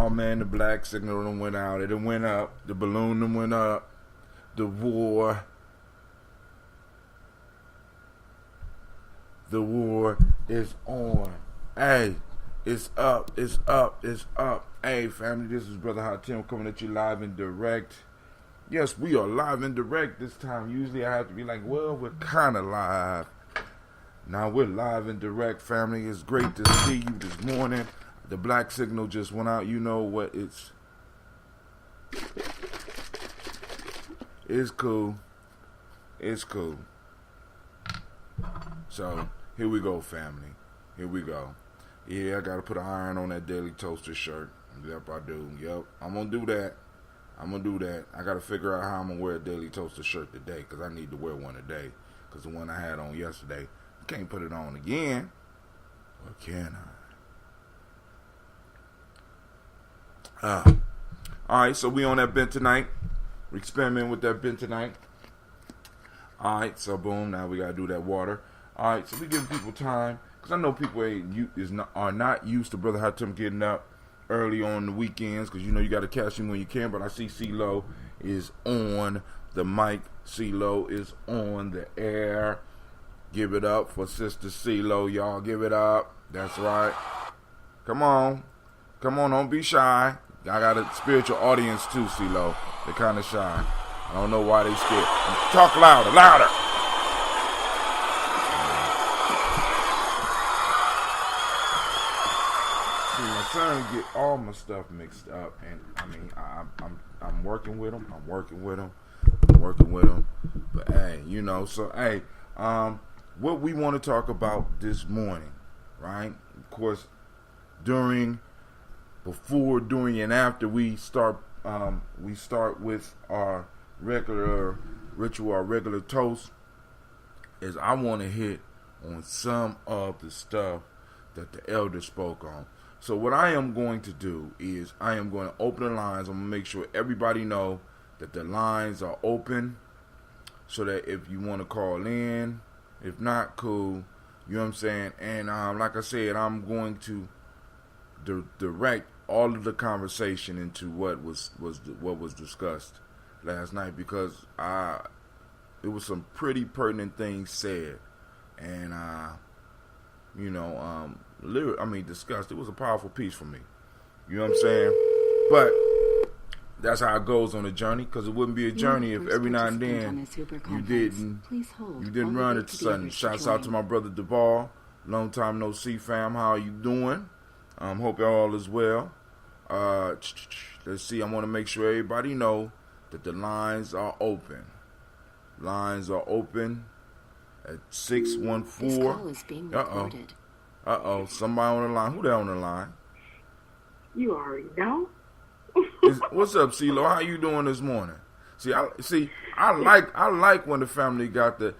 Oh man, the black signal done went out. It done went up. The balloon done went up. The war is on. Hey, it's up. It's up. It's up. Hey, family, this is Brother Hot Tim coming at you live and direct. Yes, we are live and direct this time. Usually I have to be like, well, we're kind of live. Now we're live and direct, family. It's great to see you this morning. The black signal just went out. You know what? It's cool. It's cool. So, here we go, family. Here we go. Yeah, I got to put an iron on that Daily Toaster shirt. Yep, I do. Yep, I'm going to do that. I got to figure out how I'm going to wear a Daily Toaster shirt today because I need to wear one today because the one I had on yesterday, I can't put it on again. Or can I? Alright, so we on that bent tonight. We're experimenting with that bent tonight. Alright, so boom, now we got to do that water. Alright, so we giving people time because I know people are not used to Brother Hot Tim getting up early on the weekends because you know you got to catch him when you can. But I see CeeLo is on the mic. CeeLo is on the air. Give it up for Sister CeeLo, y'all. Give it up. That's right. Come on, don't be shy. I got a spiritual audience too, CeeLo. They're kind of shy. I don't know why they scared. Talk louder. See, my son get all my stuff mixed up, and I mean, I'm working with him. But hey, you know, so hey, what we want to talk about this morning, right? Of course, before, during, and after we start with our regular ritual, our regular toast, is I want to hit on some of the stuff that the elder spoke on. So what I am going to do is I am going to open the lines. I'm going to make sure everybody know that the lines are open so that if you want to call in, if not, cool. You know what I'm saying? And like I said, I'm going to direct all of the conversation into what was discussed last night because it was some pretty pertinent things said, and discussed. It was a powerful piece for me. You know what I'm saying? But that's how it goes on a journey, because it wouldn't be a journey if every now and then you didn't run it sudden. Shouts out to my brother Duval. Long time no see, fam. How are you doing? Hope all is well. Let's see. I want to make sure everybody know that the lines are open. Lines are open at 614. This call is being recorded. Somebody on the line. Who there on the line? You already know. What's up, CeeLo? How you doing this morning? I like when the family got the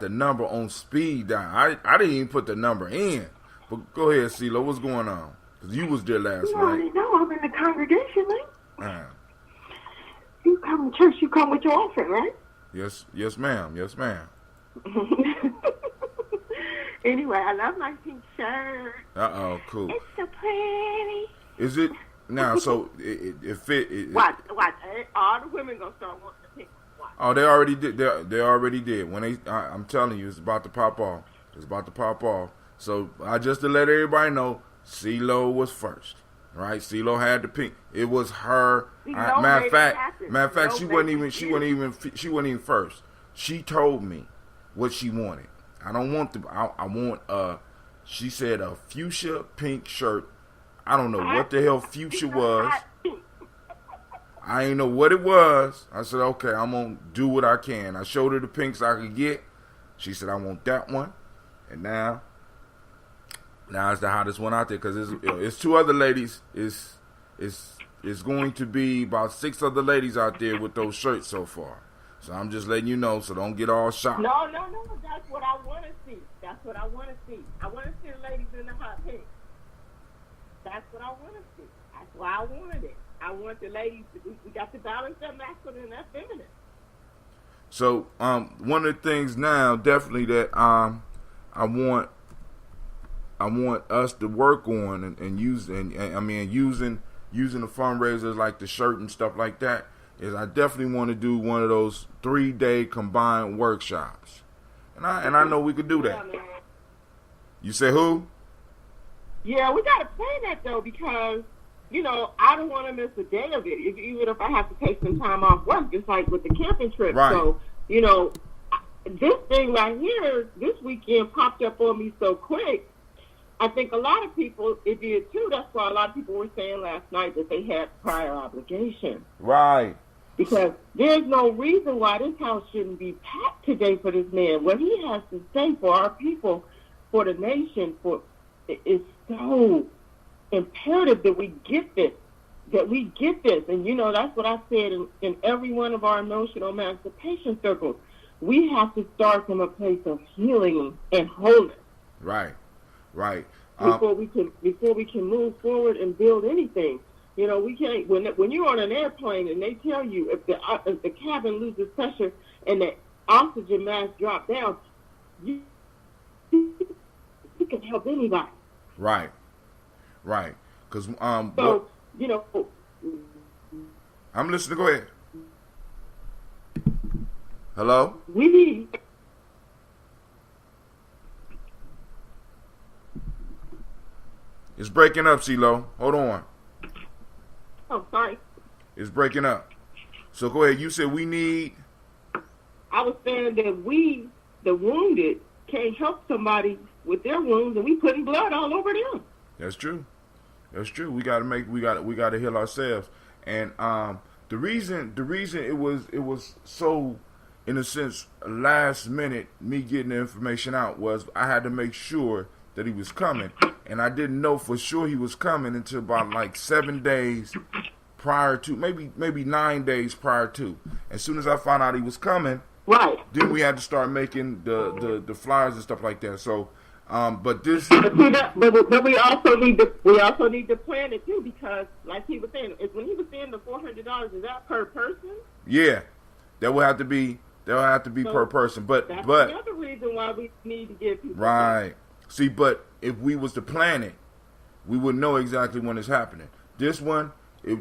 number on speed down. I didn't even put the number in. But go ahead, CeeLo. What's going on? Because you was there last night. You already know I'm in the congregation, right? You come to church, you come with your offering, right? Yes, ma'am. Anyway, I love my pink shirt. Cool. It's so pretty. Is it? Now, so it fit. Watch. All the women gonna start wanting the pink one. Oh, they already did. They already did. When I'm telling you, it's about to pop off. So just to let everybody know, CeeLo was first, right? CeeLo had the pink. It was her. Matter of fact, she wasn't even first. She told me what she wanted. I don't want I want she said a fuchsia pink shirt. I don't know what the hell fuchsia was. I ain't know what it was. I said, okay, I'm going to do what I can. I showed her the pinks I could get. She said, I want that one. And now it's the hottest one out there because it's two other ladies. It's going to be about 6 other ladies out there with those shirts so far. So I'm just letting you know, so don't get all shocked. No. That's what I want to see. I want to see the ladies in the hot pink. That's what I want to see. That's why I wanted it. I want the ladies. We got to balance that masculine and that feminine. So one of the things now, definitely that I want us to work on and using using the fundraisers like the shirt and stuff like that, is I definitely want to do one of those 3-day combined workshops. And I know we could do that. Yeah, You say who? yeah, we got to plan that, though, because, you know, I don't want to miss a day of it, even if I have to take some time off work, just like with the camping trip. Right. So, you know, this thing right here, this weekend popped up on me so quick. I think a lot of people, it did too. That's why a lot of people were saying last night that they had prior obligation. Right. Because there's no reason why this house shouldn't be packed today for this man. What he has to say for our people, for the nation, is so imperative that we get this. And, you know, that's what I said in every one of our emotional emancipation circles. We have to start from a place of healing and wholeness. Right. Right. Before we can move forward and build anything. You know, we can't, when you're on an airplane and they tell you if the cabin loses pressure and the oxygen mask drop down, you can help anybody. Right. Right. Because, so, you know. I'm listening. Go ahead. Hello? We need. It's breaking up, CeeLo. Hold on. Oh, sorry. It's breaking up. So go ahead. You said we need. I was saying that we, the wounded, can't help somebody with their wounds, and we putting blood all over them. That's true. That's true. We got to heal ourselves. And the reason it was so, in a sense, last minute me getting the information out was I had to make sure that he was coming, and I didn't know for sure he was coming until about like 7 days prior to, maybe 9 days prior to. As soon as I found out he was coming, right, then we had to start making the flyers and stuff like that. So, but this, but we also need to plan it too, because like he was saying, when he was saying the $400, is that per person? Yeah, that will have to be so per person. But another reason why we need to give people right. See, but if we was to plan it, we would know exactly when it's happening. This one, that's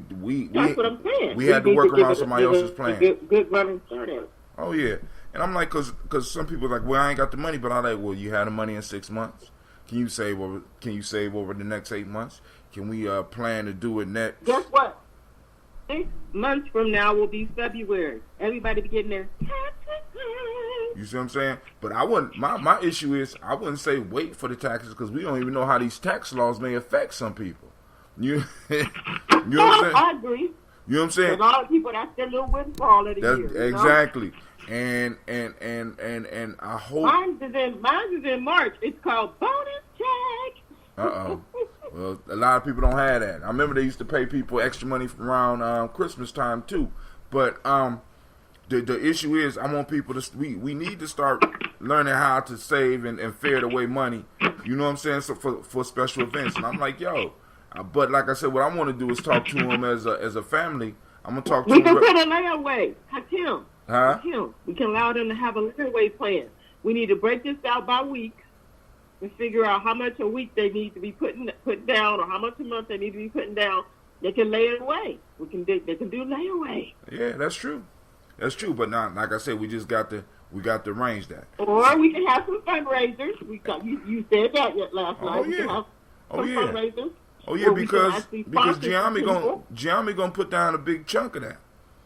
what I'm saying. We had to work around somebody else's plan. Good running start at it. Oh yeah, and I'm like, cause some people are like, well, I ain't got the money, but I'm like, well, you had the money in 6 months. Can you save over the next 8 months? Can we plan to do it next? Guess what? 6 months from now will be February. Everybody be getting their taxes. You see what I'm saying? But I wouldn't. My issue is I wouldn't say wait for the taxes, because we don't even know how these tax laws may affect some people. You know what I'm saying? I agree. You know what I'm saying? A lot of people, that's their little windfall of the year. Exactly. You know? And I hope mine's is in March. It's called bonus check. Well, a lot of people don't have that. I remember they used to pay people extra money around Christmas time too. But the issue is, I want people to we need to start learning how to save and ferret away money. You know what I'm saying? So for special events. And I'm like, yo. But like I said, what I want to do is talk to them as a family. I'm gonna talk to them. We can put a layaway. Hakim. Huh? We can allow them to have a layaway plan. We need to break this out by week and figure out how much a week they need to be put down, or how much a month they need to be putting down. They can lay it away. They can do layaway. Yeah, that's true. That's true. But now, like I said, we got to arrange that. Or we can have some fundraisers. You said that last night. We can have some fundraisers. Oh yeah, because Gye-Nyame gonna put down a big chunk of that.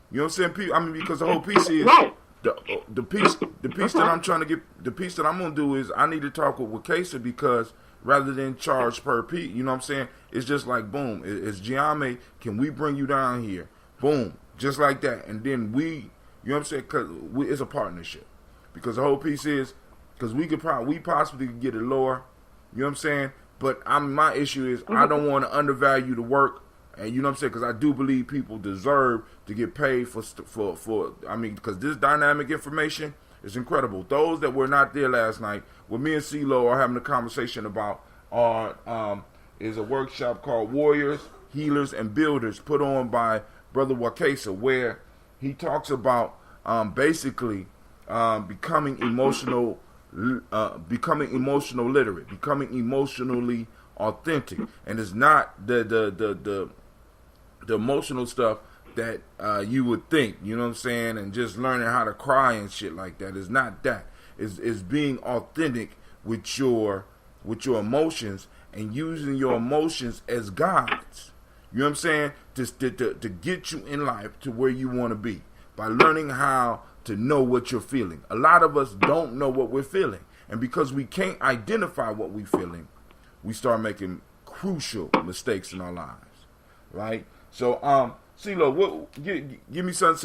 You know what I'm saying? I mean, because the whole piece is right. the piece that I'm trying to get. The piece that I'm gonna do is I need to talk with Wakesa, because rather than charge per piece, you know what I'm saying? It's just like boom. It's Gye-Nyame. Can we bring you down here? Boom, just like that. And then you know what I'm saying? Because it's a partnership. Because the whole piece is, because we possibly could get it lower. You know what I'm saying? But my issue is I don't want to undervalue the work, and you know what I'm saying, because I do believe people deserve to get paid for I mean, because this dynamic information is incredible. Those that were not there last night, what me and CeeLo are having a conversation about is a workshop called Warriors, Healers, and Builders, put on by Brother Wakesa, where he talks about basically becoming emotional literate, becoming emotionally authentic. And it's not the the emotional stuff that you would think, you know what I'm saying, and just learning how to cry and shit like that is not that. Is being authentic with your emotions and using your emotions as guides. You know what I'm saying? To get you in life to where you want to be by learning how to know what you're feeling. A lot of us don't know what we're feeling, and because we can't identify what we're feeling, we start making crucial mistakes in our lives, right? So, CeeLo, give me something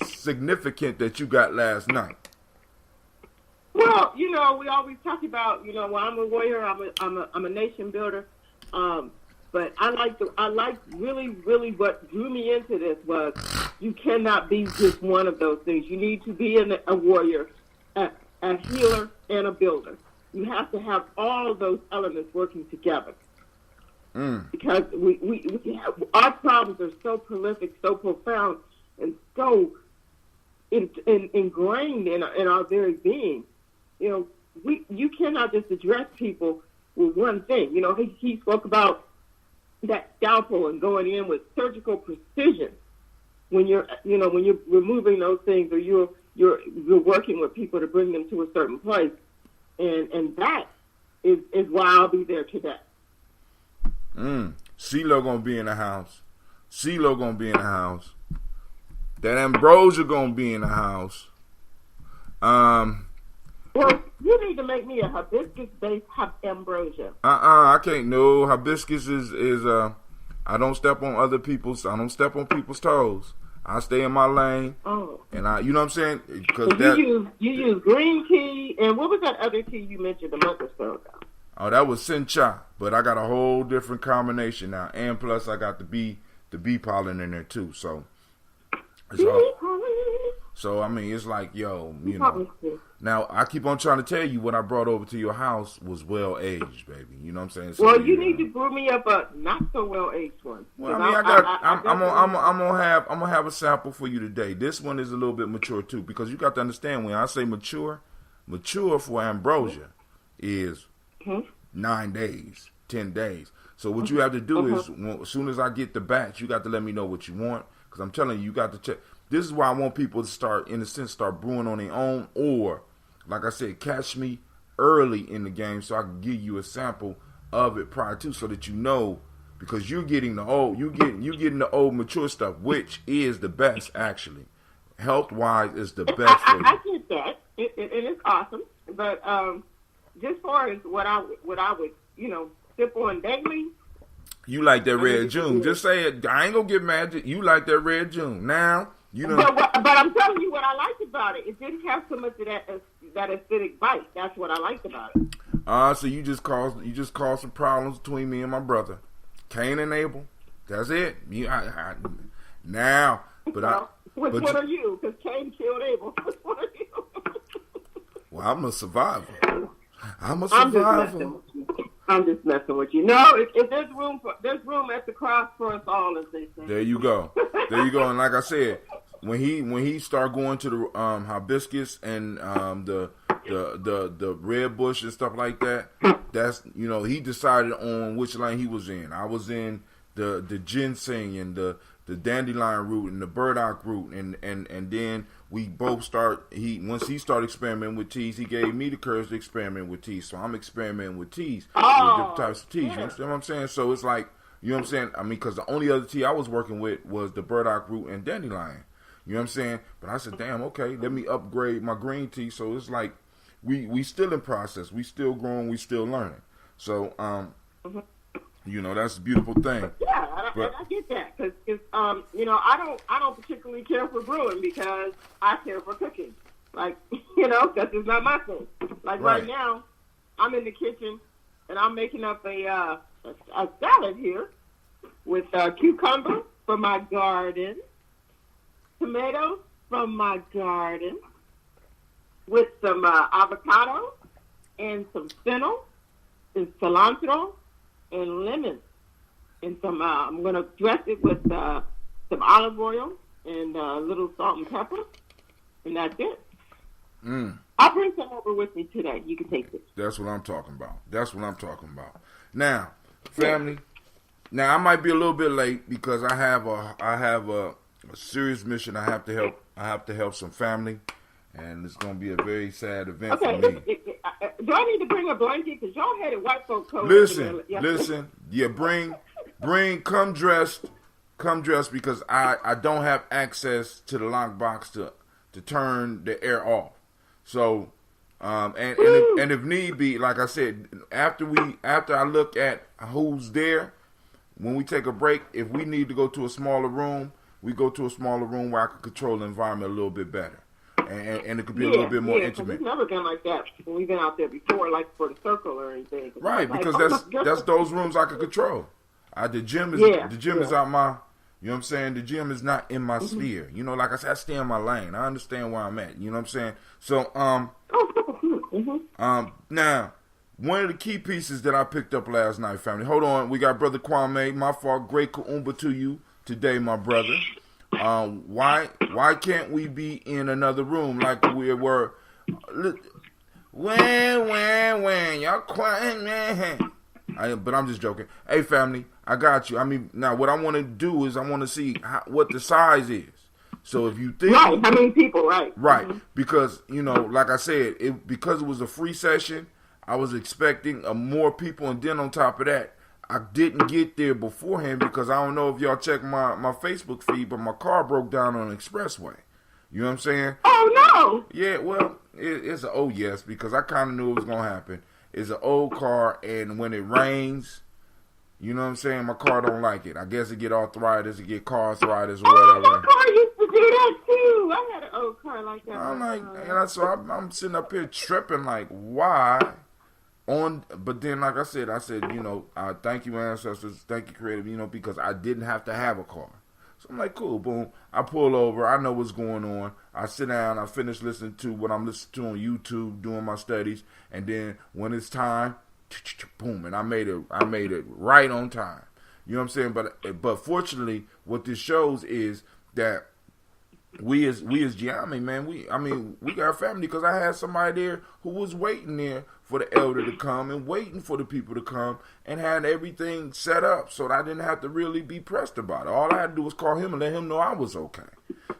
significant that you got last night. Well, you know, we always talk about, you know, well, I'm a warrior, I'm a nation builder, but I like really what drew me into this was you cannot be just one of those things. You need to be a warrior, a healer, and a builder. You have to have all of those elements working together. Because our problems are so prolific, so profound, and so ingrained in our very being. You know, you cannot just address people with one thing. You know, he spoke about that scalpel and going in with surgical precision when you're removing those things, or you're working with people to bring them to a certain place, and that is why I'll be there today. CeeLo gonna be in the house. CeeLo gonna be in the house. That Ambrosia gonna be in the house. Well, you need to make me a hibiscus-based ambrosia. I can't. No, hibiscus is I don't step on people's toes. I stay in my lane. Oh. And you know what I'm saying? Because so you use green tea, and what was that other tea you mentioned a month or so ago? Oh, that was sencha, but I got a whole different combination now, and plus I got the bee pollen in there too. So, I mean, it's like, yo, you know. Now I keep on trying to tell you what I brought over to your house was well aged, baby. You know what I'm saying? So, well, you need to brew me up a not so well aged one. Well, I mean, I'm gonna have a sample for you today. This one is a little bit mature too, because you got to understand when I say mature for ambrosia is 9 days, 10 days. So what you have to do is, as soon as I get the batch, you got to let me know what you want, because I'm telling you, you got to check. This is why I want people to start brewing on their own, or, like I said, catch me early in the game so I can give you a sample of it prior to, so that you know, because you're getting the old mature stuff, which is the best actually. Health wise is the best. I get that, it is awesome, but just far as what I would, you know, sip on daily. You like that Red June? Just say it. I ain't gonna get mad. You like that Red June now? You know. But I'm telling you what I liked about it. It didn't have so much of that acidic bite. That's what I liked about it. So you just caused some problems between me and my brother, Cain and Abel. That's it. Now, but which one are you? Because Cain killed Abel. Which one are you? Well, I'm a survivor. I'm a survivor. I'm just messing with you. No, if there's room at the cross for us all, as they say. There you go. And like I said, when he start going to the hibiscus and the red bush and stuff like that, that's, you know, he decided on which lane he was in. I was in the ginseng and the dandelion root and the burdock root, and then we both once he started experimenting with teas, he gave me the courage to experiment with teas. So I'm experimenting with teas, with different types of teas. Yeah. You understand what I'm saying? So it's like, you know what I'm saying? I mean, because the only other tea I was working with was the burdock root and dandelion. You know what I'm saying? But I said, damn, okay, let me upgrade my green tea. So it's like we still in process. We still growing. We still learning. So, you know, that's a beautiful thing. Yeah, I get that, because you know, I don't particularly care for brewing because I care for cooking. Like, you know, that's just not my thing. Like right now, I'm in the kitchen and I'm making up a salad here with cucumber from my garden, tomatoes from my garden, with some avocado and some fennel and cilantro and lemon, and some. I'm gonna dress it with some olive oil and a little salt and pepper, and that's it. I'll bring some over with me today. You can take it. That's what I'm talking about. Now, family, Now I might be a little bit late because I have a serious mission. I have to help some family, and it's gonna be a very sad event for me. Do I need to bring a blanket? Because y'all had a white folk coat. Listen. Yeah, come dressed because I don't have access to the lockbox to turn the air off. So, and if need be, like I said, after I look at who's there, when we take a break, if we need to go to a smaller room, we go to a smaller room where I can control the environment a little bit better. And it could be a little bit more intimate. We've never been like that when we've been out there before, like for the circle or anything. Right, because that's those rooms I can control. The gym is out my, you know what I'm saying? The gym is not in my sphere. You know, like I said, I stay in my lane. I understand where I'm at. You know what I'm saying? So, now, one of the key pieces that I picked up last night, family. Hold on, we got Brother Kwame. My fault. Great Kuumba to you today, my brother. Why can't we be in another room like we were? When y'all quiet, man. But I'm just joking. Hey, family, I got you. I mean, now what I want to do is I want to see what the size is. So if you think how many people, right? Because like I said, because it was a free session, I was expecting more people, and then on top of that, I didn't get there beforehand because I don't know if y'all check my Facebook feed, but my car broke down on the expressway. You know what I'm saying? Oh, no. Yeah, well, it's an yes because I kind of knew it was going to happen. It's an old car, and when it rains, you know what I'm saying, my car don't like it. I guess it get arthritis, it get car arthritis or whatever. My car used to do that, too. I had an old car like that. I'm like, I'm sitting up here tripping like, why? But then, like I said, thank you, ancestors, thank you, creative, because I didn't have to have a car. So I'm like, cool, boom. I pull over. I know what's going on. I sit down. I finish listening to what I'm listening to on YouTube, doing my studies, and then when it's time, boom, and I made it right on time. You know what I'm saying? But fortunately, what this shows is that we as Gye-Nyame, man, we got family because I had somebody there who was waiting there for the elder to come and waiting for the people to come and had everything set up so that I didn't have to really be pressed about it. All I had to do was call him and let him know I was okay.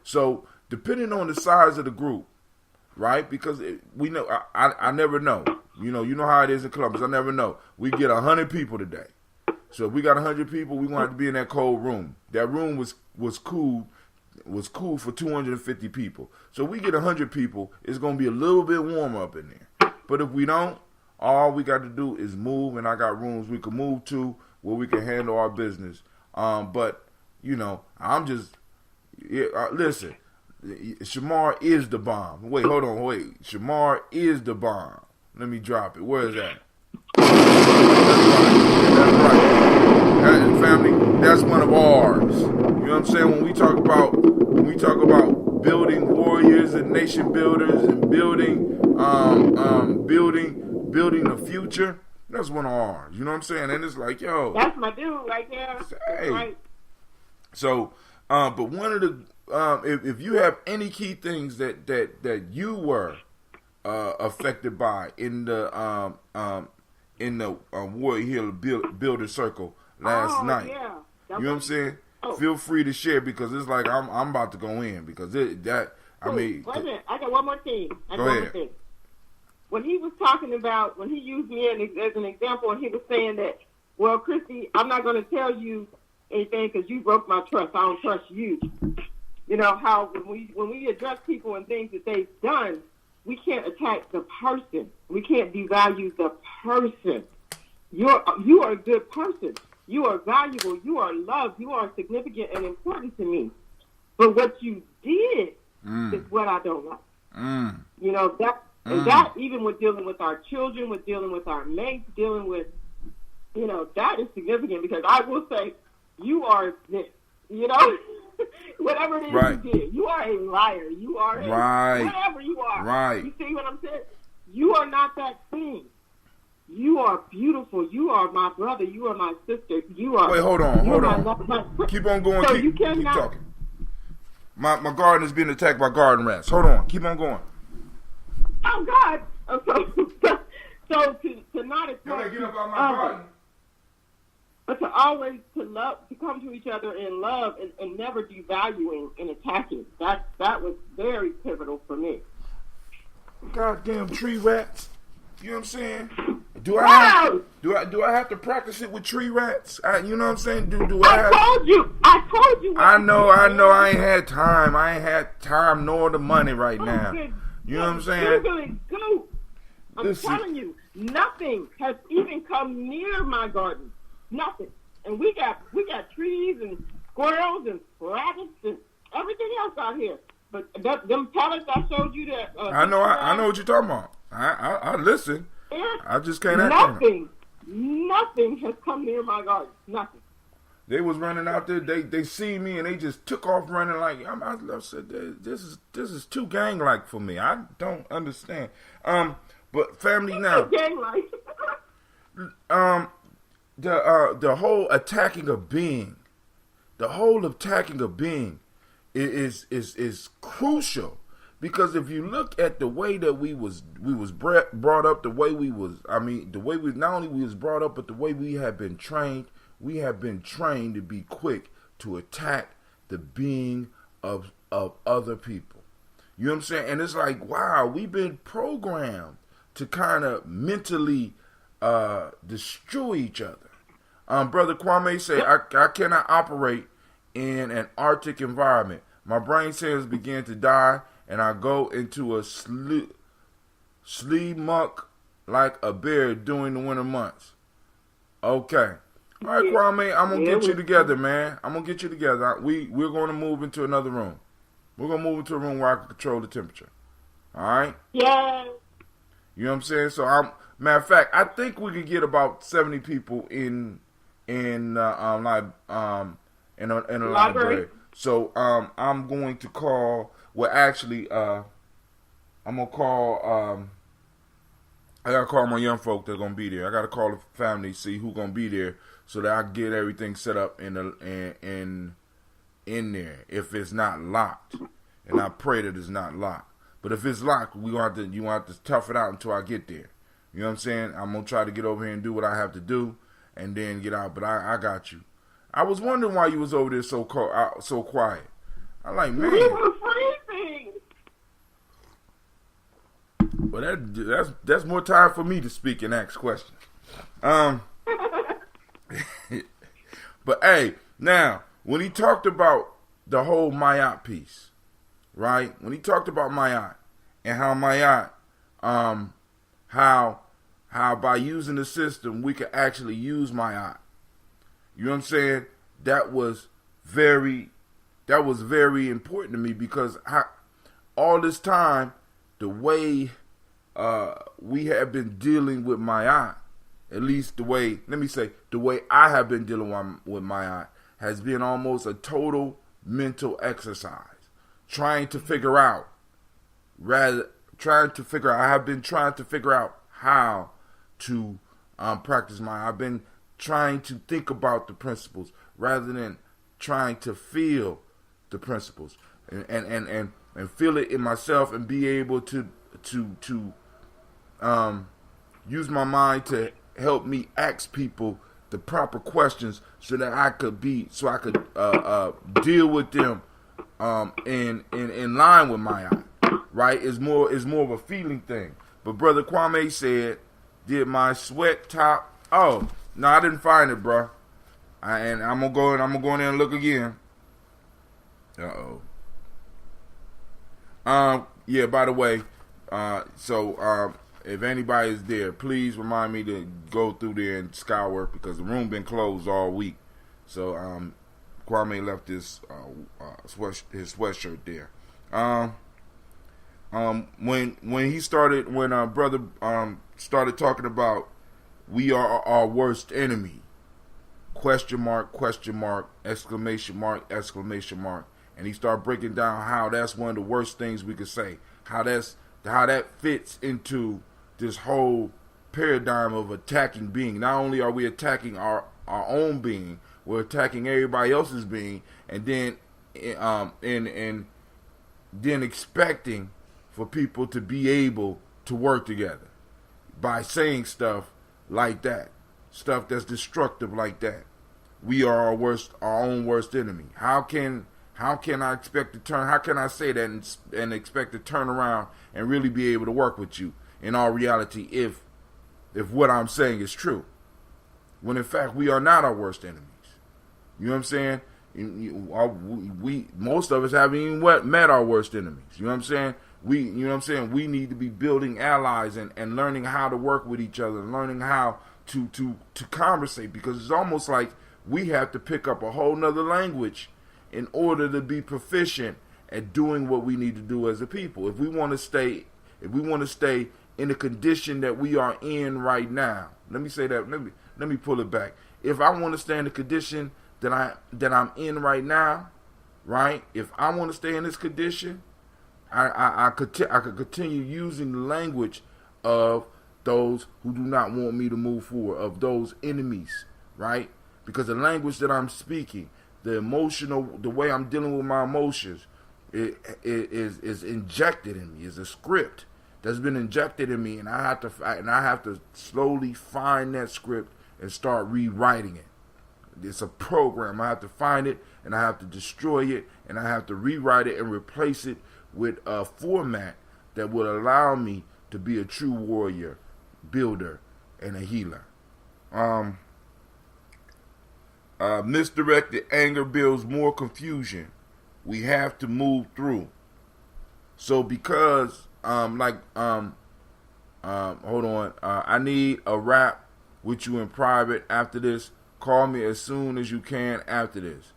So depending on the size of the group, right? Because we know, I never know. You know how it is in Columbus. I never know. We get 100 people today. So if we got 100 people, we want to be in that cold room. That room was cool for 250 people. So we get 100 people, it's going to be a little bit warmer up in there. But if we don't, all we got to do is move, and I got rooms we can move to where we can handle our business. But, I'm just, listen, Shamar is the bomb. Wait, hold on, Shamar is the bomb. Let me drop it. Where is that? That's right. Family, that's one of ours. You know what I'm saying? When we talk about building warriors and nation builders and building the future, that's one of ours. You know what I'm saying? And it's like, yo, that's my dude right there. Hey. Right. So, but one of the if you have any key things that you were affected by in the Warrior Hill Builder Circle last night. Yeah. You know what I'm saying? Feel free to share because it's like I'm about to go in because wait a minute. I got one more thing. Go ahead. When he was talking about, when he used me as an example, and he was saying that, well, Christy, I'm not going to tell you anything because you broke my trust. I don't trust you. You know how when we address people and things that they've done, we can't attack the person. We can't devalue the person. You are a good person. You are valuable. You are loved. You are significant and important to me. But what you did is what I don't like. You know, that even with dealing with our children, with dealing with our mates, dealing with, that is significant because I will say, you are this, whatever it is you did. You are a liar. You are whatever you are. Right. You see what I'm saying? You are not that thing. You are beautiful. You are my brother. You are my sister. You are. Wait, hold on. Keep on going. So keep talking. My garden is being attacked by garden rats. Hold on. Keep on going. Oh God. So to not attack. Get up out my garden. But to always to come to each other in love and never devaluing and attacking. That was very pivotal for me. Goddamn tree rats. You know what I'm saying? Do I have to practice it with tree rats? You know what I'm saying? I told you. I know. I ain't had time. I ain't had time nor the money right now. You know what I'm saying? Go. I'm telling you, nothing has even come near my garden. Nothing. And we got trees and squirrels and rabbits and everything else out here. But them pellets I showed you that. I know what you're talking about. I listen. I just can't act on it. Nothing has come near my garden. Nothing. They was running out there. They see me and they just took off running like I said. This is too gang like for me. I don't understand. But family now. Gang like. The whole attacking a being, is crucial, because if you look at the way that we was brought up, the way we not only we was brought up, but the way we have been trained to be quick to attack the being of other people. You know what I'm saying? And it's like, wow, we've been programmed to kind of mentally destroy each other. Brother Kwame say, I cannot operate in an Arctic environment. My brain cells begin to die, and I go into a sleep muck like a bear during the winter months. Okay. All right, Kwame, I'm going to get you together, man. I'm going to get you together. We're going to move into another room. We're going to move into a room where I can control the temperature. All right? Yeah. You know what I'm saying? So, matter of fact, I think we could get about 70 people in a library. So I'm going to call. Well, actually, I'm gonna call. I gotta call my young folk that's gonna be there. I gotta call the family, see who's gonna be there, so that I can get everything set up in there. If it's not locked, and I pray that it's not locked. But if it's locked, you gonna have to tough it out until I get there. You know what I'm saying? I'm gonna try to get over here and do what I have to do, and then get out. But I got you. I was wondering why you was over there so quiet. I'm like, man. We were freezing. Well, that's more time for me to speak and ask questions. But hey, now when he talked about the whole Mayat piece, right? When he talked about Mayat and how Mayat, how by using the system we could actually use Mayat. You know what I'm saying? That was very important to me, because all this time, the way we have been dealing with Mayat, at least the way I have been dealing with Mayat, has been almost a total mental exercise. I have been trying to figure out how to practice Mayat. I've been trying to think about the principles rather than trying to feel the principles and feel it in myself, and be able to use my mind to help me ask people the proper questions, so that I could deal with them in line with Mayat. Right? It's more of a feeling thing. But Brother Kwame said, did my sweat top? Oh, no, I didn't find it, bro. And I'm gonna go in there and look again. Yeah, by the way, if anybody is there, please remind me to go through there and scour, because the room been closed all week. So Kwame left his sweatshirt there. When brother started talking about we are our worst enemy, question mark, exclamation mark, and he started breaking down how that's one of the worst things we could say, how that fits into this whole paradigm of attacking being. Not only are we attacking our own being, we're attacking everybody else's being, and then then expecting for people to be able to work together by saying stuff like that, stuff that's destructive like that. we are our own worst enemy. How can I expect to turn? How can I say that and expect to turn around and really be able to work with you in all reality if what I'm saying is true? When in fact we are not our worst enemies. You know what I'm saying? We most of us haven't even met our worst enemies. You know what I'm saying? We need to be building allies and learning how to work with each other, and learning how to conversate, because it's almost like we have to pick up a whole nother language in order to be proficient at doing what we need to do as a people. If we want to stay in the condition that we are in right now, let me say that. Let me pull it back. If I want to stay in the condition that I'm in right now, right? If I want to stay in this condition, I could continue using the language of those who do not want me to move forward, of those enemies, right? Because the language that I'm speaking, the way I'm dealing with my emotions, is injected in me. Is a script that's been injected in me, and I have to slowly find that script and start rewriting it. It's a program. I have to find it, and I have to destroy it, and I have to rewrite it and replace it with a format that would allow me to be a true warrior, builder, and a healer. Misdirected anger builds more confusion. We have to move through. So because hold on. I need a rap with you in private after this. Call me as soon as you can after this.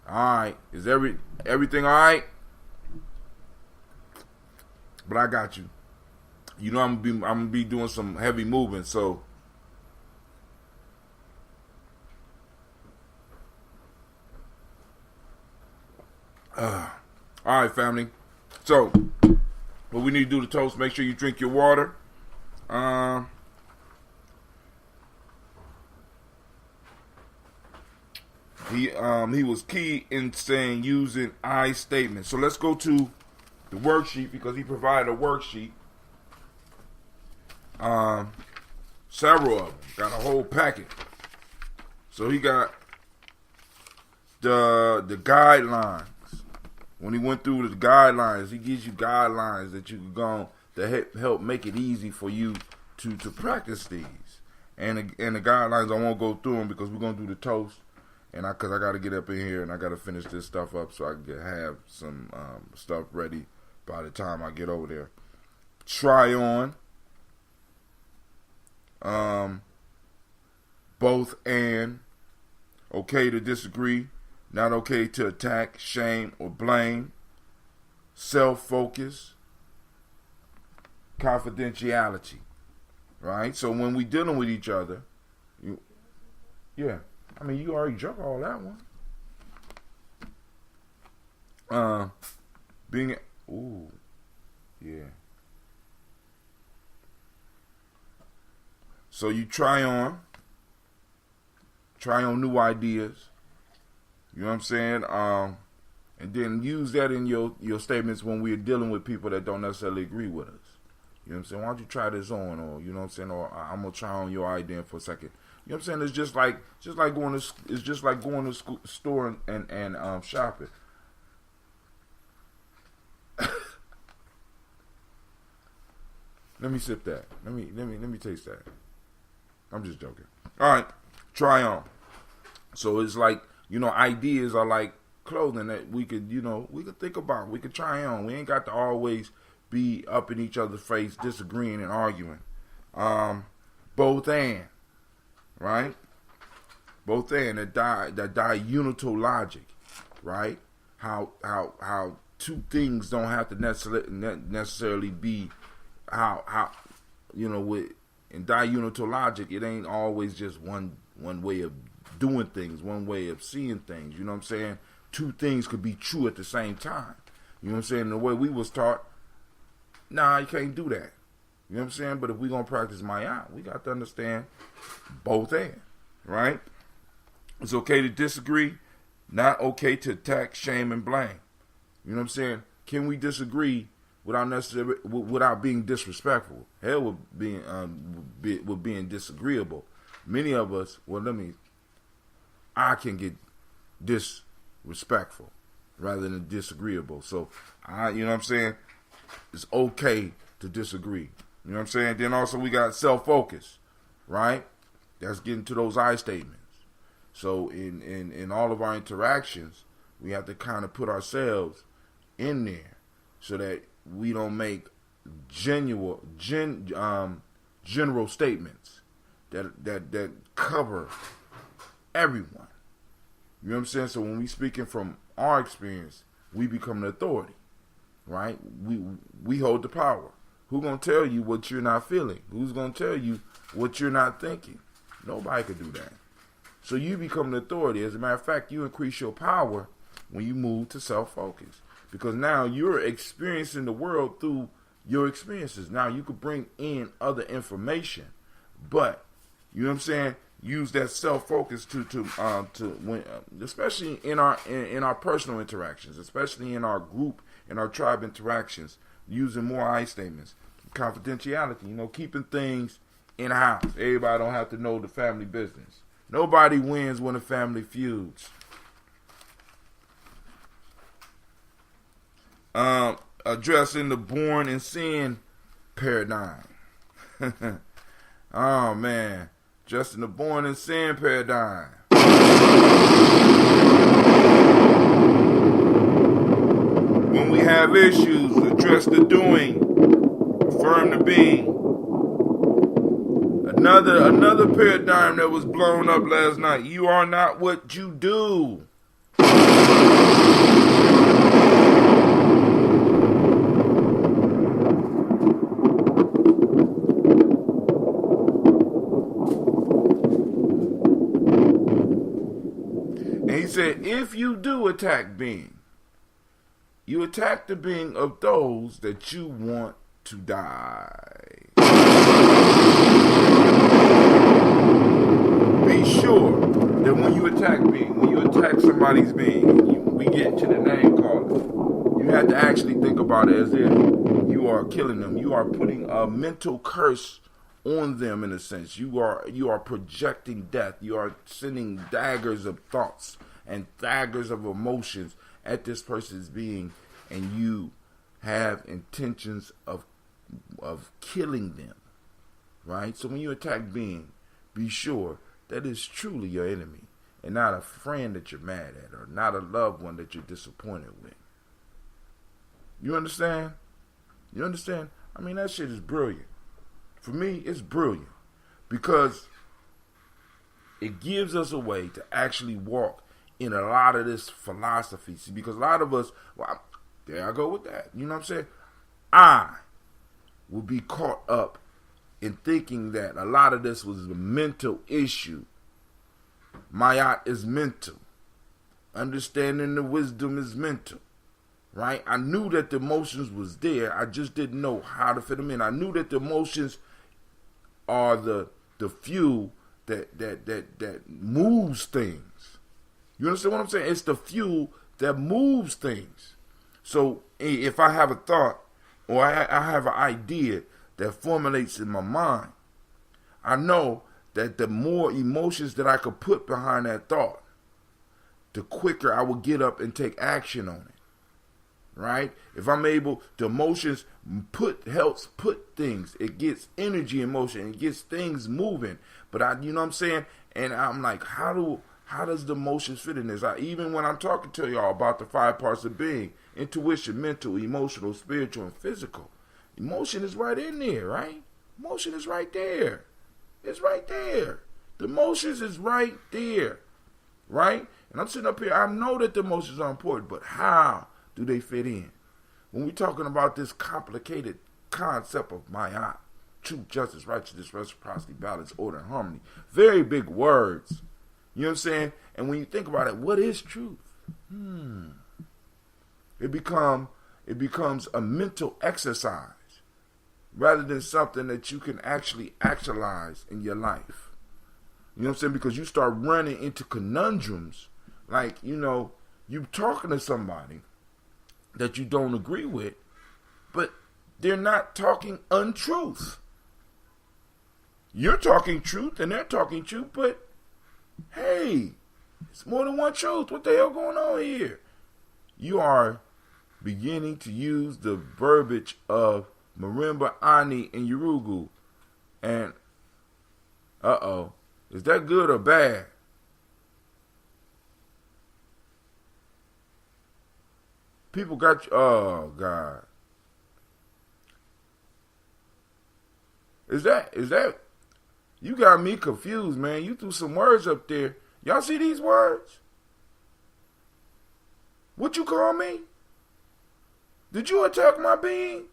All right. Is everything all right? But I got you. You know I'm gonna be doing some heavy movement, so all right, family. So what we need to do to toast, make sure you drink your water. He was key in saying using I statements. So let's go to the worksheet, because he provided a worksheet. Several of them. Got a whole packet. So he got the guidelines. When he went through the guidelines, he gives you guidelines that you can go to help make it easy for you to practice these. And the guidelines, I won't go through them because we're going to do the toast. And because I got to get up in here and I got to finish this stuff up so I can have some stuff ready by the time I get over there. Try on. Both and. Okay to disagree. Not okay to attack, shame, or blame. Self-focus. Confidentiality. Right? So when we dealing with each other, yeah. I mean, you already drunk all that one. Yeah. So you try on new ideas. You know what I'm saying? And then use that in your statements when we're dealing with people that don't necessarily agree with us. You know what I'm saying? Why don't you try this on? Or, you know what I'm saying? Or I'm going to try on your idea for a second. You know what I'm saying? It's just like going to store and shopping. Let me sip that. Let me taste that. I'm just joking. All right, try on. So it's like, ideas are like clothing that we could think about. We could try on. We ain't got to always be up in each other's face, disagreeing and arguing. Both and. Right? Both and that diunital logic, right? How two things don't have to necessarily be how with in diunital logic, it ain't always just one way of doing things, one way of seeing things. You know what I'm saying? Two things could be true at the same time. You know what I'm saying? The way we was taught, nah, you can't do that. You know what I'm saying? But if we're going to practice Maya, we got to understand both and, right? It's okay to disagree, not okay to attack, shame, and blame. You know what I'm saying? Can we disagree without being disrespectful? Hell with being disagreeable. Many of us, I can get disrespectful rather than disagreeable. So, you know what I'm saying? It's okay to disagree. You know what I'm saying? Then also we got self-focus, right? That's getting to those I statements. So in all of our interactions, we have to kind of put ourselves in there so that we don't make general statements that cover everyone. You know what I'm saying? So when we speaking from our experience, we become the authority, right? We hold the power. Who's gonna tell you what you're not feeling? Who's gonna tell you what you're not thinking? Nobody could do that. So you become the authority. As a matter of fact, you increase your power when you move to self-focus, because now you're experiencing the world through your experiences. Now you could bring in other information, but you know what I'm saying, use that self-focus to when, especially in our personal interactions, especially in our group, in our tribe interactions, using more I statements, confidentiality, you know, keeping things in house. Everybody don't have to know the family business. Nobody wins when a family feuds. Addressing the born in sin paradigm. Oh man, addressing the born in sin paradigm. When we have issues, address the doing, affirm the being. Another paradigm that was blown up last night. You are not what you do. And he said, if you do attack being, you attack the being of those that you want to die. Be sure that when you attack being, when you attack somebody's being, we get to the name calling, you have to actually think about it as if you are killing them. You are putting a mental curse on them in a sense. You are projecting death. You are sending daggers of thoughts and daggers of emotions at this person's being, and you have intentions of killing them, right? So when you attack being, be sure that is truly your enemy and not a friend that you're mad at or not a loved one that you're disappointed with. You understand? You understand? I mean, that shit is brilliant. For me, it's brilliant because it gives us a way to actually walk in a lot of this philosophy. See, because a lot of us, well, there I go with that. You know what I'm saying? I will be caught up in thinking that a lot of this was a mental issue. Mayat is mental. Understanding the wisdom is mental. Right? I knew that the emotions was there. I just didn't know how to fit them in. I knew that the emotions are the fuel that moves things. You understand what I'm saying? It's the fuel that moves things. So if I have a thought or I have an idea that formulates in my mind, I know that the more emotions that I could put behind that thought, the quicker I will get up and take action on it. Right? If I'm able, the emotions helps put things. It gets energy in motion. It gets things moving. But you know what I'm saying? And I'm like, how does the emotions fit in this? Even when I'm talking to y'all about the 5 parts of being, intuition, mental, emotional, spiritual, and physical. Emotion is right in there, right? Emotion is right there. It's right there. The emotions is right there, right? And I'm sitting up here, I know that the emotions are important, but how do they fit in? When we're talking about this complicated concept of Maya, truth, justice, righteousness, reciprocity, balance, order, and harmony, very big words. You know what I'm saying? And when you think about it, what is truth? It becomes a mental exercise rather than something that you can actually actualize in your life. You know what I'm saying? Because you start running into conundrums, like, you know, you talking to somebody that you don't agree with, but they're not talking untruth. You're talking truth and they're talking truth, but hey, It's more than one truth. What the hell going on here? You are beginning to use the verbiage of marimba, ani, and yurugu. And, is that good or bad? People got you. Oh, God. Is that, you got me confused, man. You threw some words up there. Y'all see these words? What you call me? Did you attack my being?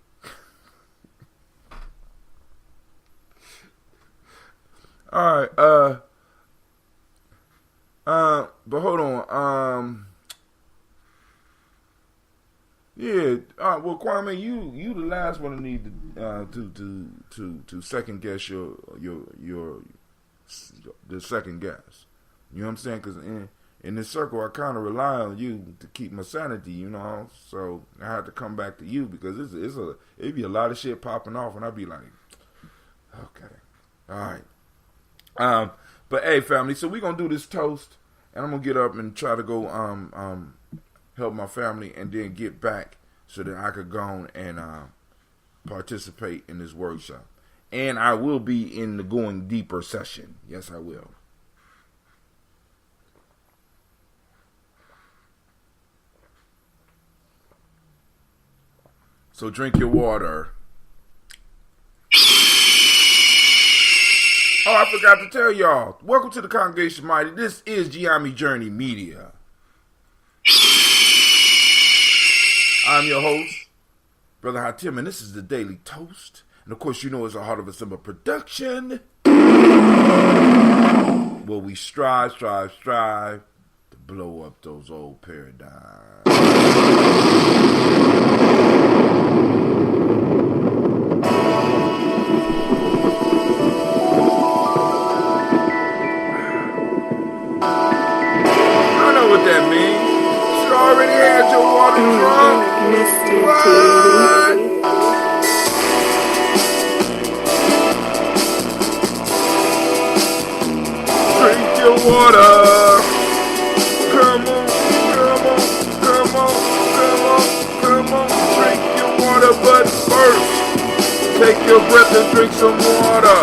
All right, but hold on, yeah, well, Kwame, you the last one to need to second guess your the second guess. You know what I'm saying? Because in this circle, I kind of rely on you to keep my sanity, you know. So I had to come back to you because it'd be a lot of shit popping off, and I'd be like, okay, all right. But hey, family, so we're gonna do this toast, and I'm gonna get up and try to go help my family, and then get back so that I could go on and participate in this workshop. And I will be in the going deeper session. Yes, I will. So drink your water. Oh, I forgot to tell y'all. Welcome to the Congregation Mighty. This is Gye-Nyame Journey Media. I'm your host, Brother Hatim, and this is the Daily Toast. And of course, you know it's a Heart of a Simba production. Where we strive to blow up those old paradigms. I know what that means. You already had your water drunk. What? Drink your water. Come on. Drink your water, but first, take your breath and drink some water.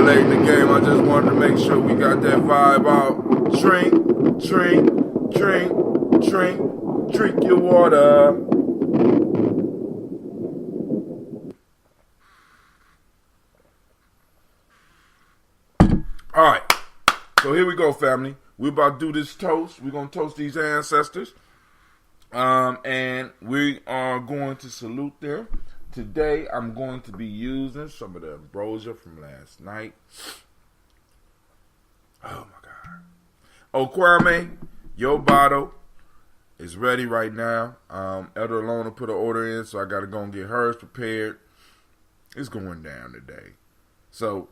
Late in the game, I just wanted to make sure we got that vibe out. Drink your water. All right, so here we go, family. We're about to do this toast. We're going to toast these ancestors. And we are going to salute them. Today, I'm going to be using some of the ambrosia from last night. Oh, my God. Oh, Kwame, your bottle is ready right now. Elder Alona put an order in, so I got to go and get hers prepared. It's going down today. So,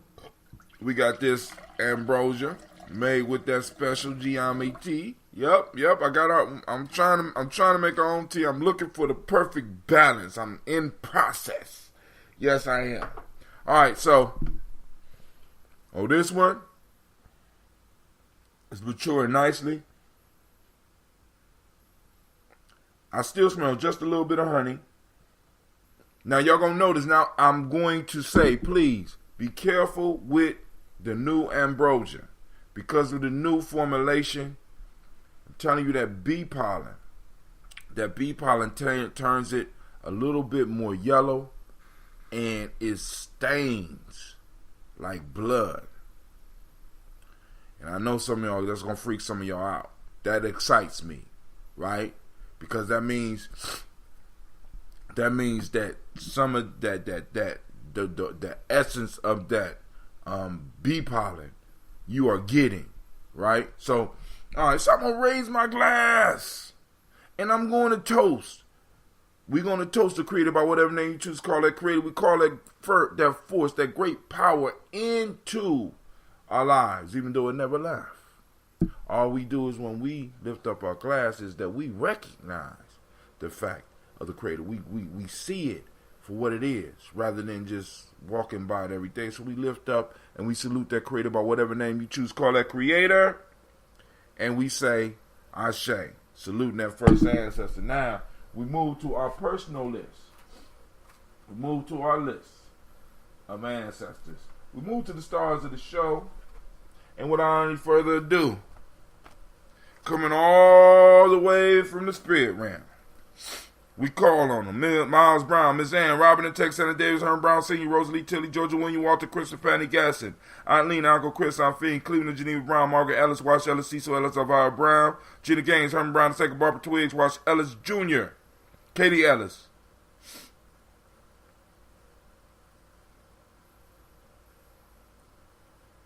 we got this ambrosia made with that special Gye-Nyame tea. Yep. I got her. I'm trying to make our own tea. I'm looking for the perfect balance. I'm in process. Yes, I am. All right, so this one is maturing nicely. I still smell just a little bit of honey. Now y'all gonna notice. Now I'm going to say, please be careful with the new ambrosia because of the new formulation. Telling you that bee pollen turns it a little bit more yellow, and it stains like blood. And I know some of y'all, that's gonna freak some of y'all out. That excites me, right? Because that means that some of the essence of that bee pollen you are getting, right? So. All right, so I'm going to raise my glass, and I'm going to toast. We're going to toast the Creator by whatever name you choose to call that Creator. We call that force, that great power into our lives, even though it never left. All we do is when we lift up our glass is that we recognize the fact of the Creator. We see it for what it is, rather than just walking by it every day. So we lift up and we salute that creator by whatever name you choose. Call that creator. And we say, Ashe. Saluting that first ancestor. Now, we move to our personal list. We move to our list of ancestors. We move to the stars of the show. And without any further ado, coming all the way from the spirit realm, we call on them. Miles Brown, Miss Ann, Robin and Tex, Anna Davis, Herm Brown Sr., Rosalie Tilly, Georgia William, Walter, Christopher, Fanny Gasson, Aunt Lena, Uncle Chris, Aunt Fiend, Cleveland, Geneva Brown, Margaret Ellis, Wash Ellis, Cecil Ellis, Elvira Brown, Gina Gaines, Herman Brown II, Barbara Twiggs, Wash Ellis Jr., Katie Ellis.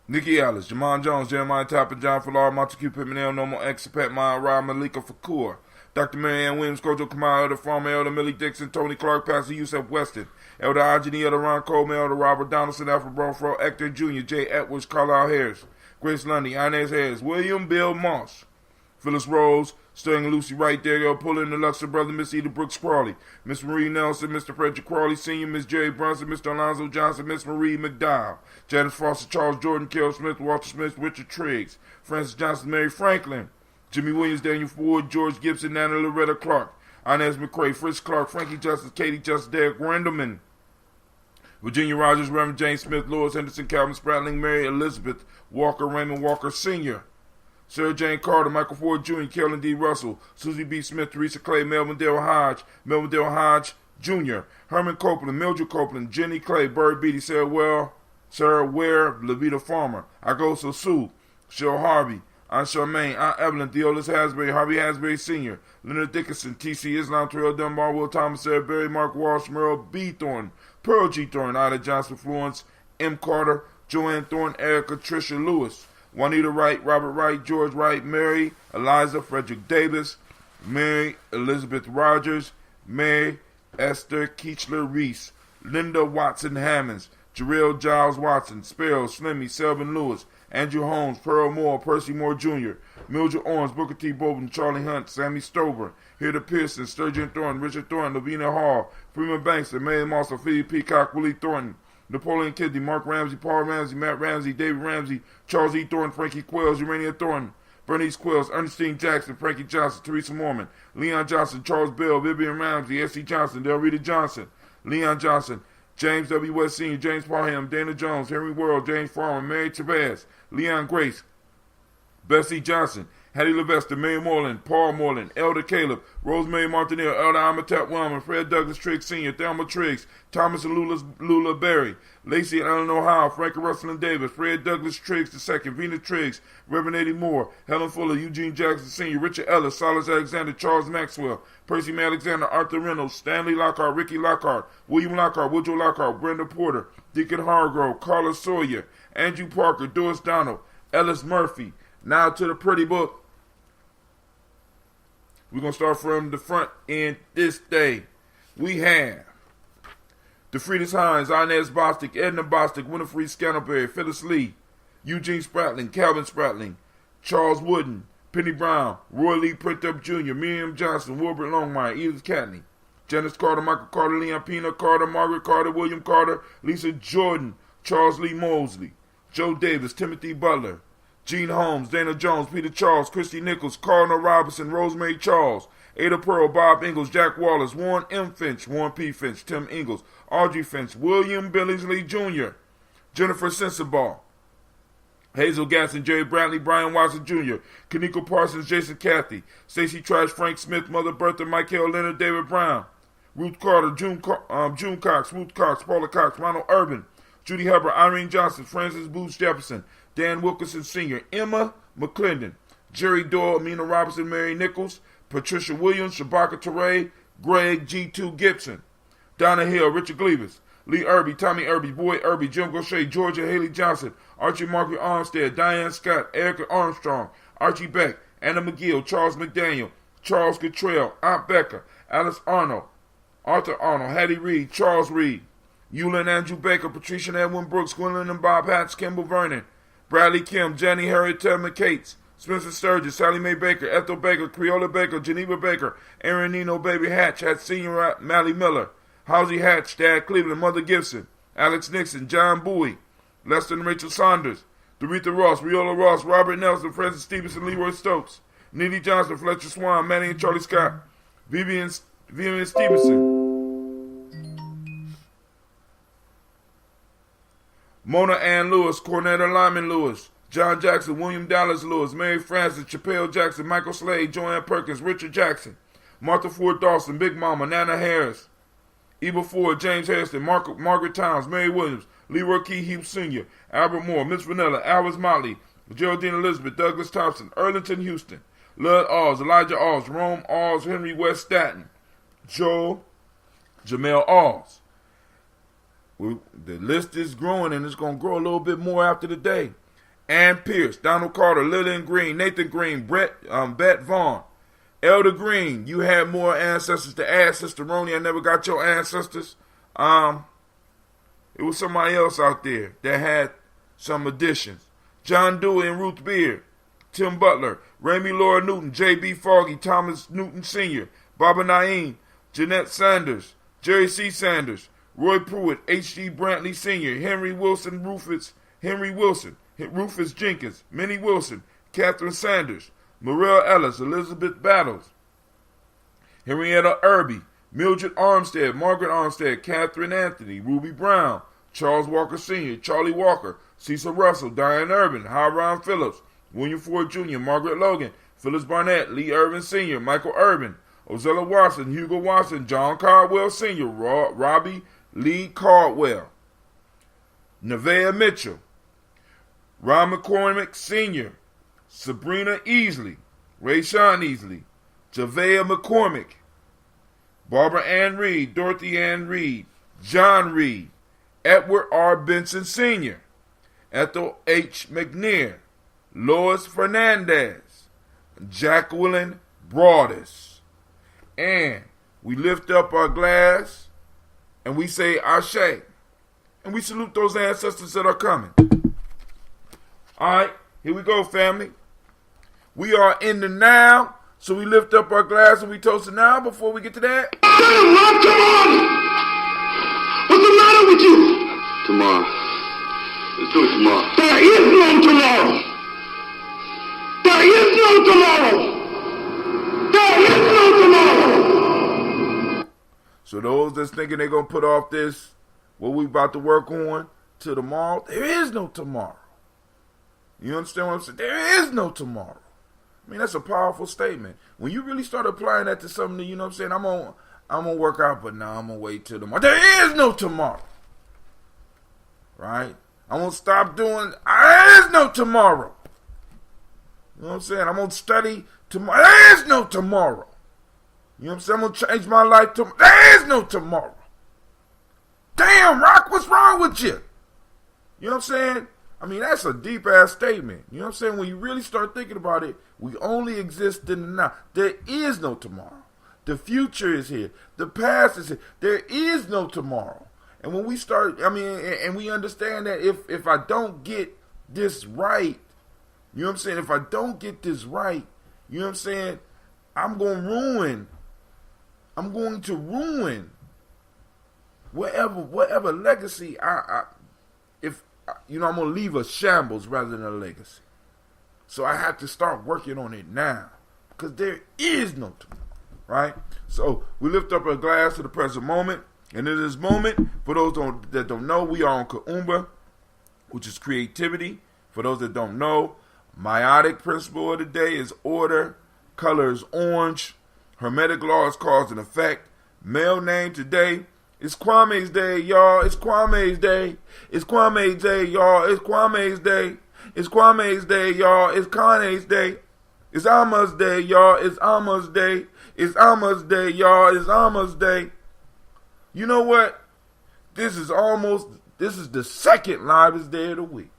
Nikki Ellis, Jamon Jones, Jeremiah Tapper, John Falar, Montague Pimenel, Normal Expat, Maya Ra, Malika Fakur, Dr. Mary Ann Williams, Kojo Kamal, Elder Farmer, Elder Millie Dixon, Tony Clark, Pastor Yusef Weston, Elder Ajani, Elder Ron Coleman, Elder Robert Donaldson, Alfred Bronfro, Hector Jr., J. Edwards, Carlisle Harris, Grace Lundy, Inez Harris, William Bill Moss, Phyllis Rose, Sterling Lucy Wright, Dario Puller, the Luxor Brother, Miss Eda Brooks Crawley, Miss Marie Nelson, Mr. Frederick Crawley Sr., Miss Jerry Brunson, Mr. Alonzo Johnson, Miss Marie McDowell, Janice Foster, Charles Jordan, Carol Smith, Walter Smith, Richard Triggs, Francis Johnson, Mary Franklin, Jimmy Williams, Daniel Ford, George Gibson, Nana Loretta Clark, Inez McCrae, Fritz Clark, Frankie Justice, Katie Justice, Derek Randleman, Virginia Rogers, Reverend James Smith, Lois Henderson, Calvin Spratling, Mary Elizabeth Walker, Raymond Walker Sr., Sarah Jane Carter, Michael Ford Jr., Carolyn D. Russell, Susie B. Smith, Teresa Clay, Melvin Dale Hodge Jr., Herman Copeland, Mildred Copeland, Jenny Clay, Bird Beatty, Sarah Ware, Levita Farmer, Agoso Sue, Cheryl Harvey, Aunt Charmaine, Aunt Evelyn, Theolis Hasbury, Harvey Hasbury Sr., Leonard Dickinson, T.C. Islam, Terrell Dunbar, Will Thomas, Sarah Berry, Mark Walsh, Merle B. Thornton, Pearl G. Thornton, Ida Johnson, Florence M. Carter, Joanne Thornton, Erica Tricia Lewis, Juanita Wright, Robert Wright, George Wright, Mary, Eliza, Frederick Davis, Mary Elizabeth Rogers, Mary Esther Keechler Reese, Linda Watson Hammonds, Jarrell Giles Watson, Sparrow, Slimmy, Selvin Lewis, Andrew Holmes, Pearl Moore, Percy Moore Jr., Mildred Owens, Booker T. Bolton, Charlie Hunt, Sammy Stover, Hilda Pearson, Sturgeon Thornton, Richard Thornton, Lavina Hall, Freeman Banks, Mary Moss, Ophelia Peacock, Willie Thornton, Napoleon Kennedy, Mark Ramsey, Paul Ramsey, Matt Ramsey, David Ramsey, Charles E. Thornton, Frankie Quells, Urania Thornton, Bernice Quells, Ernestine Jackson, Frankie Johnson, Teresa Mormon, Leon Johnson, Charles Bell, Vivian Ramsey, S.C. Johnson, Del Rita Johnson, Leon Johnson, James W. West Sr., James Parham, Dana Jones, Henry Worrell, James Farmer, Mary Chavez, Leon Grace, Bessie Johnson, Hattie Levester, Mary Moreland, Paul Moreland, Elder Caleb, Rosemary Martinelli, Elder Amitap Wellman, Fred Douglas Triggs Sr., Thelma Triggs, Thomas and Lula Berry, Lacey and Eleanor Howe, Frank and Russell and Davis, Fred Douglas Triggs II, Vena Triggs, Reverend Eddie Moore, Helen Fuller, Eugene Jackson Sr., Richard Ellis, Silas Alexander, Charles Maxwell, Percy May Alexander, Arthur Reynolds, Stanley Lockhart, Ricky Lockhart, William Lockhart, Woodrow Lockhart, Brenda Porter, Deacon Hargrove, Carla Sawyer, Andrew Parker, Doris Donald, Ellis Murphy. Now to the pretty book. We're going to start from the front end this day. We have DeFriedis Hines, Inez Bostic, Edna Bostic, Winifred Scantleberry, Phyllis Lee, Eugene Spratling, Calvin Spratling, Charles Wooden, Penny Brown, Roy Lee Printup Jr., Miriam Johnson, Wilbert Longmire, Edith Catney, Janice Carter, Michael Carter, Leon Pina Carter, Margaret Carter, William Carter, Lisa Jordan, Charles Lee Mosley, Joe Davis, Timothy Butler, Gene Holmes, Dana Jones, Peter Charles, Christy Nichols, Cardinal Robinson, Rosemary Charles, Ada Pearl, Bob Ingalls, Jack Wallace, Warren M. Finch, Warren P. Finch, Tim Ingalls, Audrey Finch, William Billingsley Jr., Jennifer Sensabaugh, Hazel Gasson, Jerry Bradley, Brian Watson Jr., Kaniko Parsons, Jason Cathy, Stacey Trash, Frank Smith, Mother Bertha, Michael Leonard, David Brown, Ruth Carter, June Cox, Ruth Cox, Paula Cox, Ronald Urban, Judy Hubbard, Irene Johnson, Francis Booth Jefferson, Dan Wilkinson Sr., Emma McClendon, Jerry Doyle, Amina Robinson, Mary Nichols, Patricia Williams, Shabaka Teray, Greg G2 Gibson, Donna Hill, Richard Gleavis, Lee Irby, Tommy Irby, Boyd Irby, Jim Gaucher, Georgia Haley Johnson, Archie Margaret Armstead, Diane Scott, Erica Armstrong, Archie Beck, Anna McGill, Charles McDaniel, Charles Cottrell, Aunt Becca, Alice Arnold, Arthur Arnold, Hattie Reed, Charles Reed, Eula and Andrew Baker, Patricia and Edwin Brooks, Gwendolyn and Bob Hatch, Kimball Vernon, Bradley Kim, Jenny Harriet Tubman Cates, Spencer Sturgis, Sally Mae Baker, Ethel Baker, Creola Baker, Geneva Baker, Aaron Nino Baby Hatch, Hat Senior Mally Miller, Halsey Hatch, Dad Cleveland, Mother Gibson, Alex Nixon, John Bowie, Lester and Rachel Saunders, Doretha Ross, Riola Ross, Robert Nelson, Francis Stevenson, Leroy Stokes, Neely Johnson, Fletcher Swan, Manny and Charlie Scott, Vivian Stevenson, Mona Ann Lewis, Cornetta Lyman Lewis, John Jackson, William Dallas Lewis, Mary Francis, Chappelle Jackson, Michael Slade, Joanne Perkins, Richard Jackson, Martha Ford Dawson, Big Mama, Nana Harris, Eva Ford, James Hairston, Margaret Towns, Mary Williams, Leroy Key Hughes Sr., Albert Moore, Miss Vanilla, Alice Motley, Geraldine Elizabeth, Douglas Thompson, Erlington Houston, Lud Alls, Elijah Alls, Jerome Alls, Henry West Staton, Joel, Jamel Alls. The list is growing, and it's going to grow a little bit more after the day. Ann Pierce, Donald Carter, Lillian Green, Nathan Green, Bet Vaughn, Elder Green. You had more ancestors to add, Sister Roney. I never got your ancestors. It was somebody else out there that had some additions. John Dewey and Ruth Beard, Tim Butler, Ramey Laura Newton, J.B. Foggy, Thomas Newton Sr., Baba Naeem, Jeanette Sanders, Jerry C. Sanders, Roy Pruitt, H.G. Brantley Sr., Henry Wilson, Rufus Jenkins, Minnie Wilson, Catherine Sanders, Morel Ellis, Elizabeth Battles, Henrietta Irby, Mildred Armstead, Margaret Armstead, Catherine Anthony, Ruby Brown, Charles Walker Sr., Charlie Walker, Cecil Russell, Diane Urban, Hiram Phillips, William Ford Jr., Margaret Logan, Phyllis Barnett, Lee Irvin Sr., Michael Urban, Ozella Watson, Hugo Watson, John Caldwell Sr., Robbie Lee Caldwell, Nevaeh Mitchell, Ron McCormick Sr., Sabrina Easley, Rayshawn Easley, Javea McCormick, Barbara Ann Reed, Dorothy Ann Reed, John Reed, Edward R. Benson Sr., Ethel H. McNair, Lois Fernandez, Jacqueline Broadus. And we lift up our glass and we say Ashe. And we salute those ancestors that are coming. Alright, here we go, family. We are in the now, so we lift up our glass and we toast it now. Before we get to that, what's the matter with you? Tomorrow. Let's do it tomorrow. There is no tomorrow. There is no tomorrow. There is no tomorrow. So those that's thinking they're going to put off this, what we about to work on, to tomorrow, there is no tomorrow. You understand what I'm saying? There is no tomorrow. I mean, that's a powerful statement. When you really start applying that to something, you know what I'm saying? I'm gonna work out, but now I'm gonna wait till tomorrow. There is no tomorrow. Right? I'm gonna stop doing, there is no tomorrow. You know what I'm saying? I'm gonna study tomorrow. There is no tomorrow. You know what I'm saying? I'm gonna change my life tomorrow. There is no tomorrow. Damn, Rock, what's wrong with you? You know what I'm saying? I mean, that's a deep-ass statement. You know what I'm saying? When you really start thinking about it, we only exist in the now. There is no tomorrow. The future is here. The past is here. There is no tomorrow. And when we start, and we understand that if I don't get this right, you know what I'm saying? If I don't get this right, you know what I'm saying? I'm going to ruin whatever legacy I'm going to leave a shambles rather than a legacy. So I have to start working on it now. Because there is no tomorrow. Right? So we lift up a glass to the present moment. And in this moment, for those that don't know, we are on Kuumba, which is creativity. For those that don't know, meiotic principle of the day is order. Color is orange. Hermetic law is cause and effect. Male name today, it's Kwame's Day, y'all. It's Kwame's Day. It's Kwame's Day, y'all. It's Kwame's Day. It's Kwame's Day, y'all. It's Kane's Day. It's Amma's Day, y'all. It's Amma's Day. It's Amma's Day, y'all. It's Amma's Day. You know what? This is the second livest day of the week.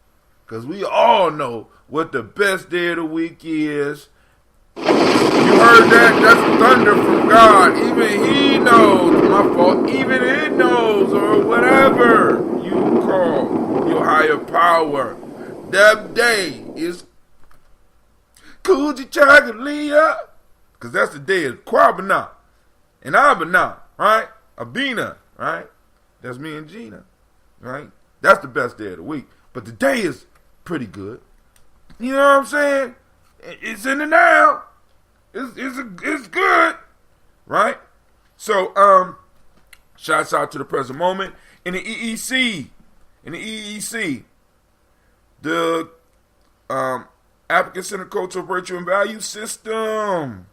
Because we all know what the best day of the week is. You heard that? That's thunder from God. Even he knows. My fault. Even he knows, or whatever you call your higher power. That day is Kuji Chagalia. Because that's the day of Kwabana and Abana, right? Abina. right? That's me and Gina, right? That's the best day of the week. But the day is pretty good. You know what I'm saying? It's in the now. It's good, right? So, shouts out to the present moment. In the EEC, the African Center Cultural Virtue and Value System.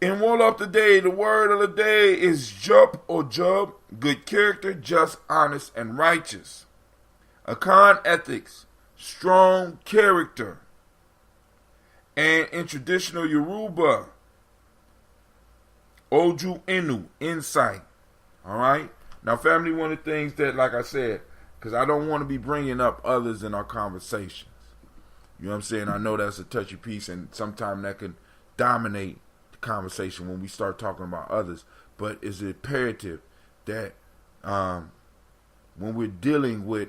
In Roll Up the Day, the word of the day is Jup or Jub, good character, just, honest, and righteous. Akan ethics, strong character. And in traditional Yoruba, Oju Inu, insight. All right? Now, family, one of the things that, like I said, because I don't want to be bringing up others in our conversations. You know what I'm saying? I know that's a touchy piece, and sometimes that can dominate the conversation when we start talking about others. But it's imperative that when we're dealing with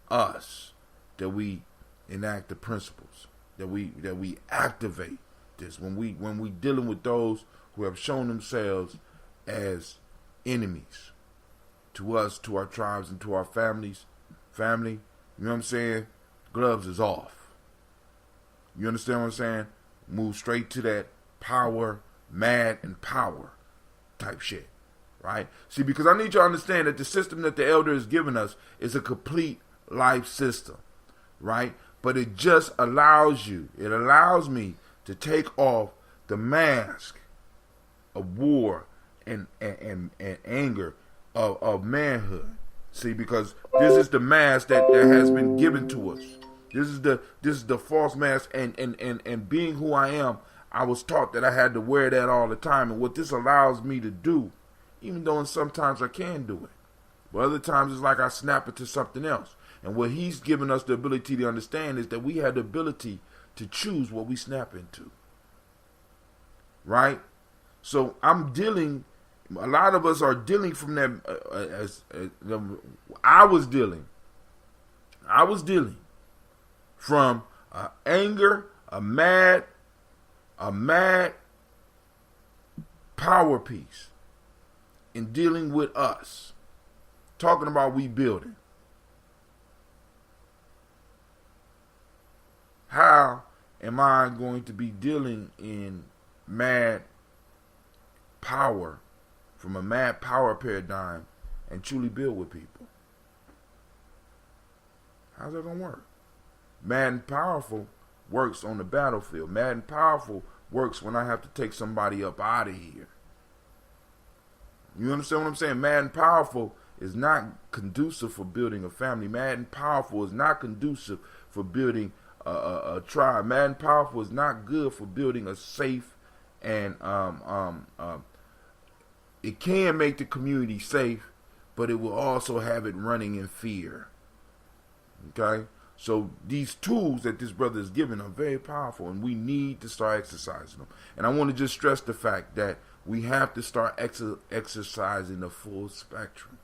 us, that we enact the principles, that we activate this. When we dealing with those who have shown themselves as enemies to us, to our tribes, and to our family, you know what I'm saying? Gloves is off. You understand what I'm saying? Move straight to that power, mad, and power type shit, right? See, because I need you to understand that the system that the elder is giving us is a complete life system, right? But it just allows me to take off the mask of war and anger of manhood. See, because this is the mask that has been given to us. This is the false mask, and being who I am, I was taught that I had to wear that all the time. And what this allows me to do, even though sometimes I can do it, but other times it's like I snap it to something else. And what he's given us the ability to understand is that we have the ability to choose what we snap into. Right? So a lot of us are dealing from that, I was dealing from anger, a mad power piece in dealing with us. Talking about we building. How am I going to be dealing in mad power, from a mad power paradigm, and truly build with people? How's that going to work? Mad and powerful works on the battlefield. Mad and powerful works when I have to take somebody up out of here. You understand what I'm saying? Mad and powerful is not conducive for building a family. Mad and powerful is not conducive for building a tribe. Mad and powerful is not good for building a safe and it can make the community safe, but it will also have it running in fear. Okay? So these tools that this brother is giving are very powerful, and we need to start exercising them. And I want to just stress the fact that we have to start exercising the full spectrum,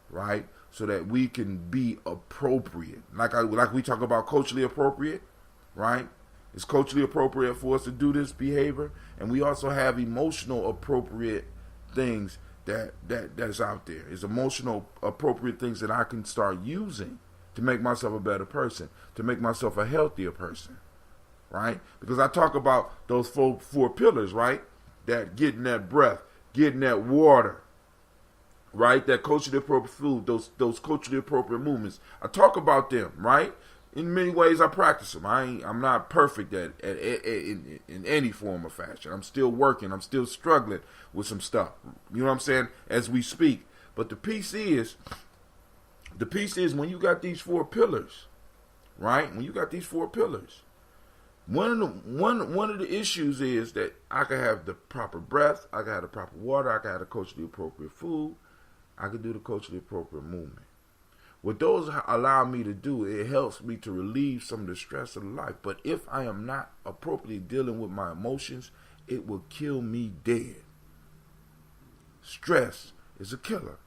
right? So that we can be appropriate. Like we talk about culturally appropriate, right? It's culturally appropriate for us to do this behavior, and we also have emotional appropriate things that's out there. It's emotional appropriate things that I can start using to make myself a better person, to make myself a healthier person, right? Because I talk about those four pillars, right? That getting that breath, getting that water, right? That culturally appropriate food, those culturally appropriate movements. I talk about them, right? In many ways, I practice them. I'm not perfect in any form or fashion. I'm still working. I'm still struggling with some stuff. You know what I'm saying? As we speak. But the piece is when you got these four pillars, right? When you got these four pillars, one of the issues is that I can have the proper breath, I can have the proper water, I can have the culturally appropriate food, I can do the culturally appropriate movement. What those allow me to do, it helps me to relieve some of the stress of life. But if I am not appropriately dealing with my emotions, it will kill me dead. Stress is a killer.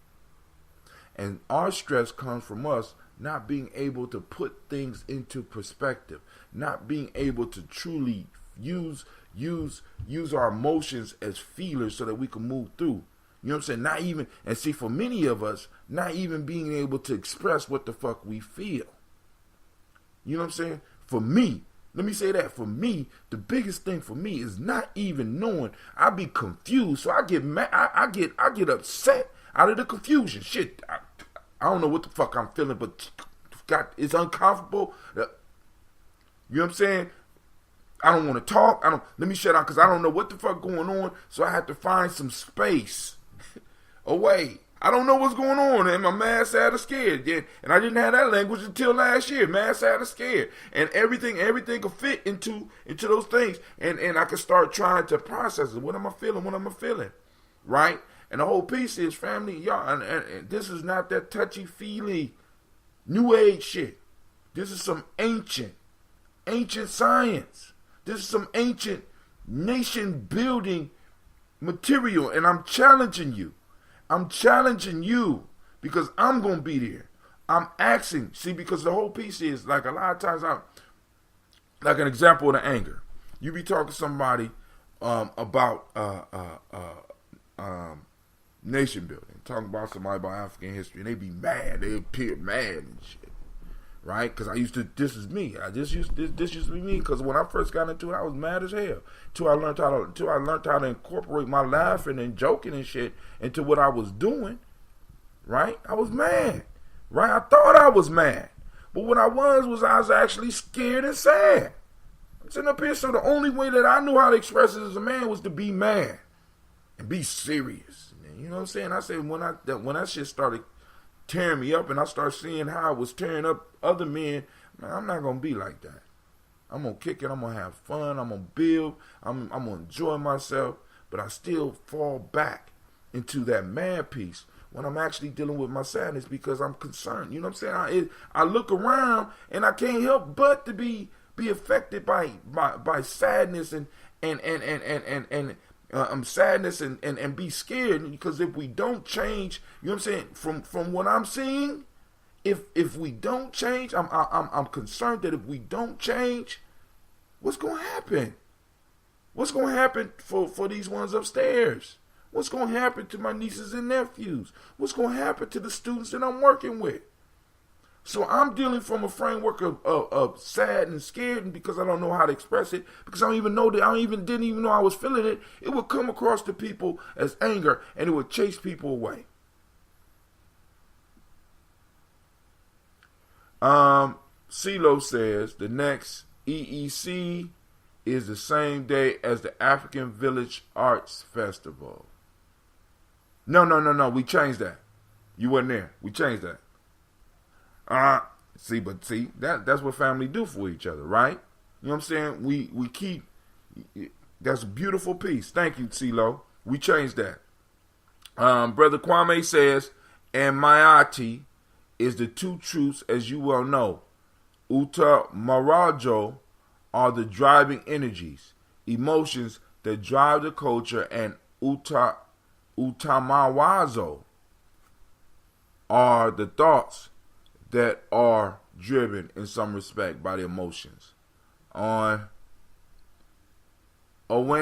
And our stress comes from us not being able to put things into perspective, not being able to truly use our emotions as feelers so that we can move through. You know what I'm saying? Not even, and see, for many of us, not even being able to express what the fuck we feel. You know what I'm saying? For me, let me say that. For me, the biggest thing for me is not even knowing. I be confused, so I get mad. I get upset out of the confusion. Shit, I don't know what the fuck I'm feeling, but it's uncomfortable. You know what I'm saying? I don't want to talk. Let me shut out because I don't know what the fuck going on. So I have to find some space away. I don't know what's going on, and I'm mad, sad, or scared. Yeah, and I didn't have that language until last year. Mad, sad, or scared, and everything could fit into those things, and I could start trying to process it. What am I feeling? What am I feeling? Right? And the whole piece is, family, y'all, and this is not that touchy-feely new age shit. This is some ancient science. This is some ancient nation-building material, and I'm challenging you. I'm challenging you because I'm going to be there. I'm asking. See, because the whole piece is, like, a lot of times, like an example of the anger. You be talking to somebody about nation building, talking about somebody about African history, and they be mad. They appear mad and shit. Right? Because this is me. This used to be me. Because when I first got into it, I was mad as hell. Till I learned how to incorporate my laughing and joking and shit into what I was doing. Right? I was mad. Right? I thought I was mad. But what I was actually scared and sad. I'm sitting up here, so the only way that I knew how to express it as a man was to be mad. And be serious. You know what I'm saying? I said when that shit started tearing me up and I start seeing how it was tearing up other men, man, I'm not going to be like that. I'm going to kick it. I'm going to have fun. I'm going to build. I'm going to enjoy myself. But I still fall back into that mad piece when I'm actually dealing with my sadness because I'm concerned. You know what I'm saying? I look around and I can't help but to be affected by sadness and sadness and be scared, because if we don't change, you know what I'm saying, from what I'm seeing, if we don't change, I'm concerned that if we don't change, what's going to happen? What's going to happen for these ones upstairs? What's going to happen to my nieces and nephews? What's going to happen to the students that I'm working with? So I'm dealing from a framework of sad and scared, and because I don't know how to express it, because I didn't even know I was feeling it, it would come across to people as anger, and it would chase people away. CeeLo says the next EEC is the same day as the African Village Arts Festival. No. We changed that. You wasn't there. We changed that. That's what family do for each other, right? You know what I'm saying? We keep, that's a beautiful piece. Thank you, CeeLo. We changed that. Brother Kwame says, and Mayati is the two truths, as you well know. Uta Marajo are the driving energies, emotions that drive the culture, and Utamawazo are the thoughts that are driven in some respect by the emotions. When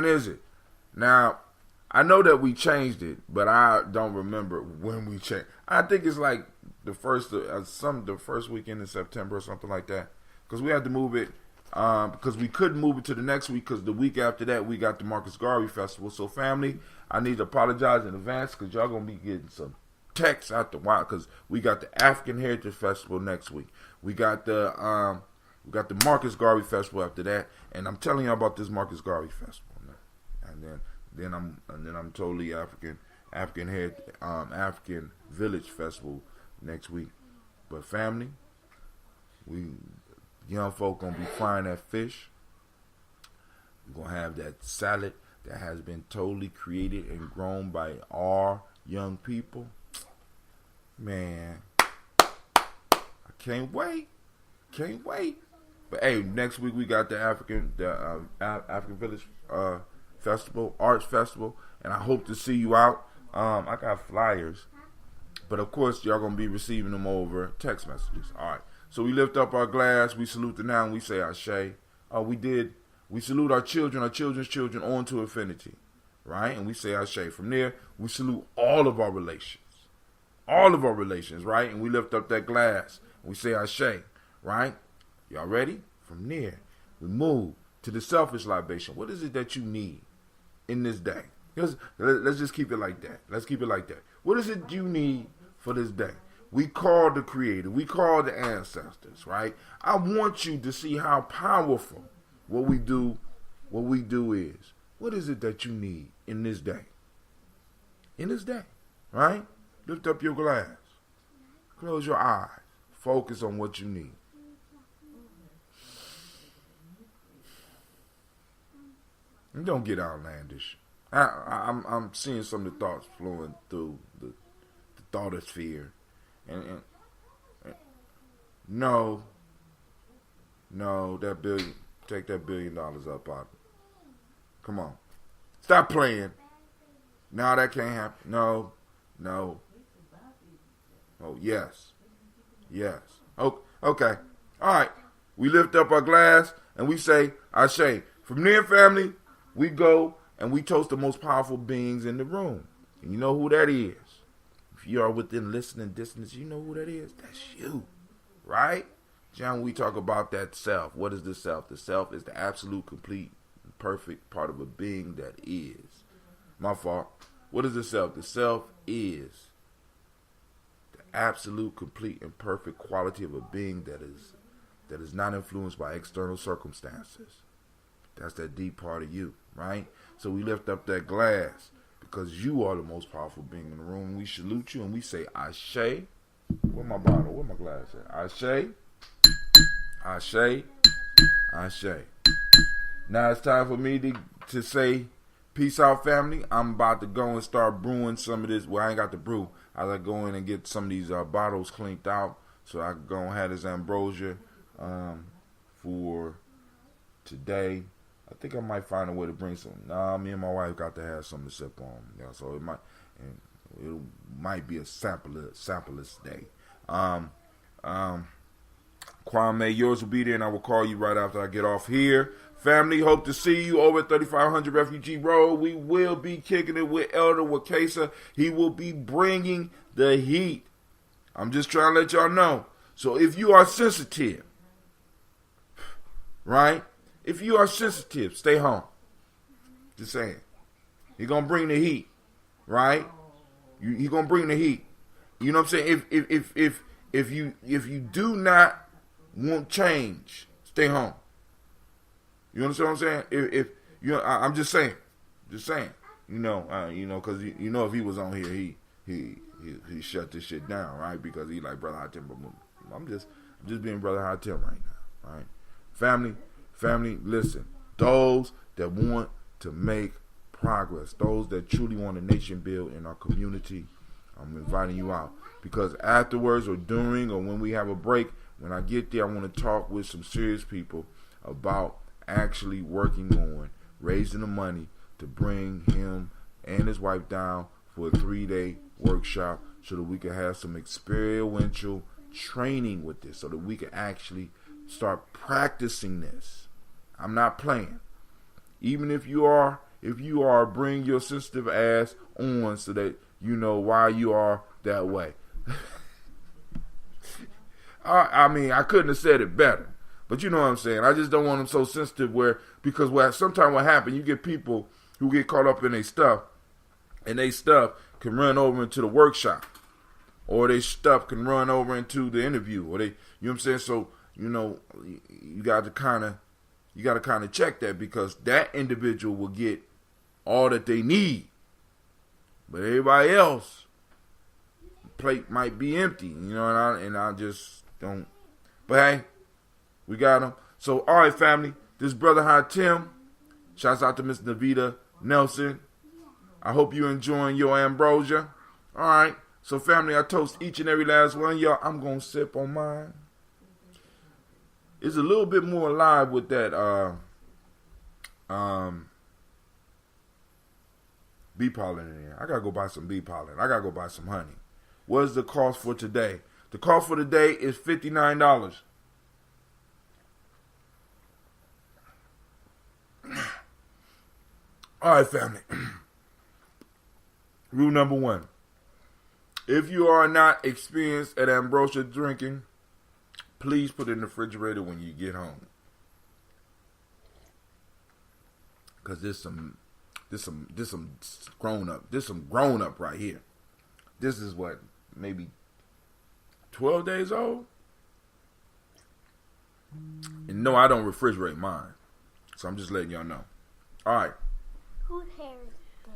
is it? Now, I know that we changed it, but I don't remember when we changed. I think it's like the first weekend in September or something like that, because we had to move it because we couldn't move it to the next week, because the week after that we got the Marcus Garvey Festival. So family, I need to apologize in advance, because y'all gonna be getting some text out the wild, because we got the African Heritage Festival next week. We got the Marcus Garvey Festival after that, and I'm telling you about this Marcus Garvey Festival, and then I'm totally African Village Festival next week. But family, we young folk gonna be frying that fish. We're gonna have that salad that has been totally created and grown by our young people. Man, I can't wait. But hey, next week we got the African Village Festival, Arts Festival, and I hope to see you out. I got flyers, but of course y'all gonna be receiving them over text messages. All right, so we lift up our glass, we salute the now, and we say Ashe. We salute our children, our children's children, on to infinity. right? And we say Ashe. From there, we salute all of our relations. All of our relations, right? And we lift up that glass. And we say Ashe, right? Y'all ready? From there, we move to the selfish libation. What is it that you need in this day? Let's just keep it like that. Let's keep it like that. What is it you need for this day? We call the Creator. We call the ancestors, right? I want you to see how powerful what we do is. What is it that you need in this day? In this day, right? Lift up your glass. Close your eyes. Focus on what you need. And don't get outlandish. I'm seeing some of the thoughts flowing through the thoughtosphere. And no, that billion, take that $1 billion up out. Come on. Stop playing. No, that can't happen. No. Oh, yes. Oh, okay. All right. We lift up our glass and we say, Ashe. From there, family, we go and we toast the most powerful beings in the room. And you know who that is. If you are within listening distance, you know who that is. That's you. Right? John, we talk about that self. What is the self? The self is the absolute, complete, perfect part of a being that is. My fault. What is the self? The self is the absolute, complete, and perfect quality of a being that is not influenced by external circumstances. That's that deep part of you, right? So we lift up that glass because you are the most powerful being in the room. We salute you and we say, Ashe. Where my bottle? Where my glass at? Ashe. Now it's time for me to say, peace out, family. I'm about to go and start brewing some of this. Well, I ain't got to brew. I gotta go in and get some of these bottles cleaned out so I can go and have this ambrosia for today. I think I might find a way to bring some. Me and my wife got to have something to sip on. Yeah, so it might be a sampleless day. Kwame, yours will be there, and I will call you right after I get off here. Family, hope to see you over at 3500 Refugee Road. We will be kicking it with Elder Wakesa. He will be bringing the heat. I'm just trying to let y'all know. So if you are sensitive, right? If you are sensitive, stay home. Just saying. He's going to bring the heat, right? He's going to bring the heat. You know what I'm saying? If you do not want change, stay home. You understand what I'm saying? If you know, I'm just saying. You know, because you know if he was on here, he shut this shit down, right? Because he like Brother Hot Tim. I'm just being Brother Hot Tim right now, right? Family, listen. Those that want to make progress, those that truly want a nation build in our community, I'm inviting you out. Because afterwards or during or when we have a break, when I get there, I want to talk with some serious people about actually working on raising the money to bring him and his wife down for a 3-day workshop so that we can have some experiential training with this, so that we can actually start practicing this. I'm not playing. Even if you are, bring your sensitive ass on so that you know why you are that way. I mean, I couldn't have said it better. But you know what I'm saying. I just don't want them so sensitive because sometimes what happens, you get people who get caught up in their stuff, and they stuff can run over into the workshop, or they stuff can run over into the interview, or they, you know what I'm saying. So you got to kind of check that, because that individual will get all that they need, but everybody else plate might be empty, and I just don't. But hey, we got them. So, all right, family. This Brother Hot Tim. Shouts out to Miss Navita Nelson. I hope you enjoying your ambrosia. All right. So, family, I toast each and every last one. Y'all, I'm going to sip on mine. It's a little bit more alive with that bee pollen in there. I got to go buy some bee pollen. I got to go buy some honey. What is the cost for today? The cost for today is $59. All right, family. Rule number 1. If you are not experienced at ambrosia drinking, please put it in the refrigerator when you get home. Cause this some grown up right here. This is what, maybe 12 days old? And no, I don't refrigerate mine. So I'm just letting y'all know. Alright. Whose hair is this?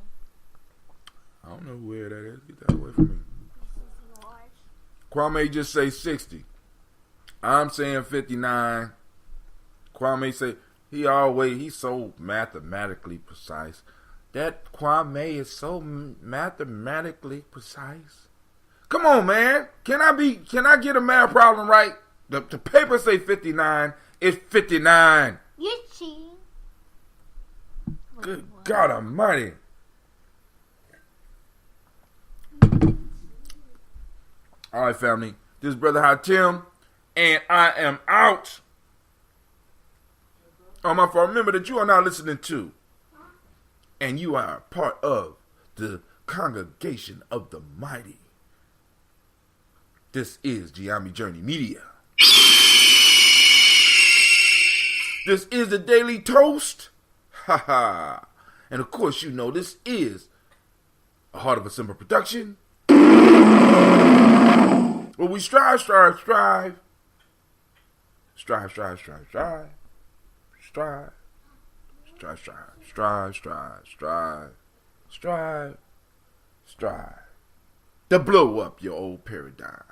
I don't know who hair that is. Get that away from me. This is yours. Kwame just say 60. I'm saying 59. Kwame say, he's so mathematically precise. That Kwame is so mathematically precise. Come on, man. Can I get a math problem right? The paper say 59. It's 59. You're cheating. Good God Almighty. All right, family. This is Brother Hatim, and I am out. Oh, my fault. Remember that you are now listening to, and you are part of the congregation of the mighty. This is Gye-Nyame Journey Media. This is the Daily Toast. Ha ha. And of course, you know this is a Heart of a Simple production. Well, we strive. Strive. To blow up your old paradigms.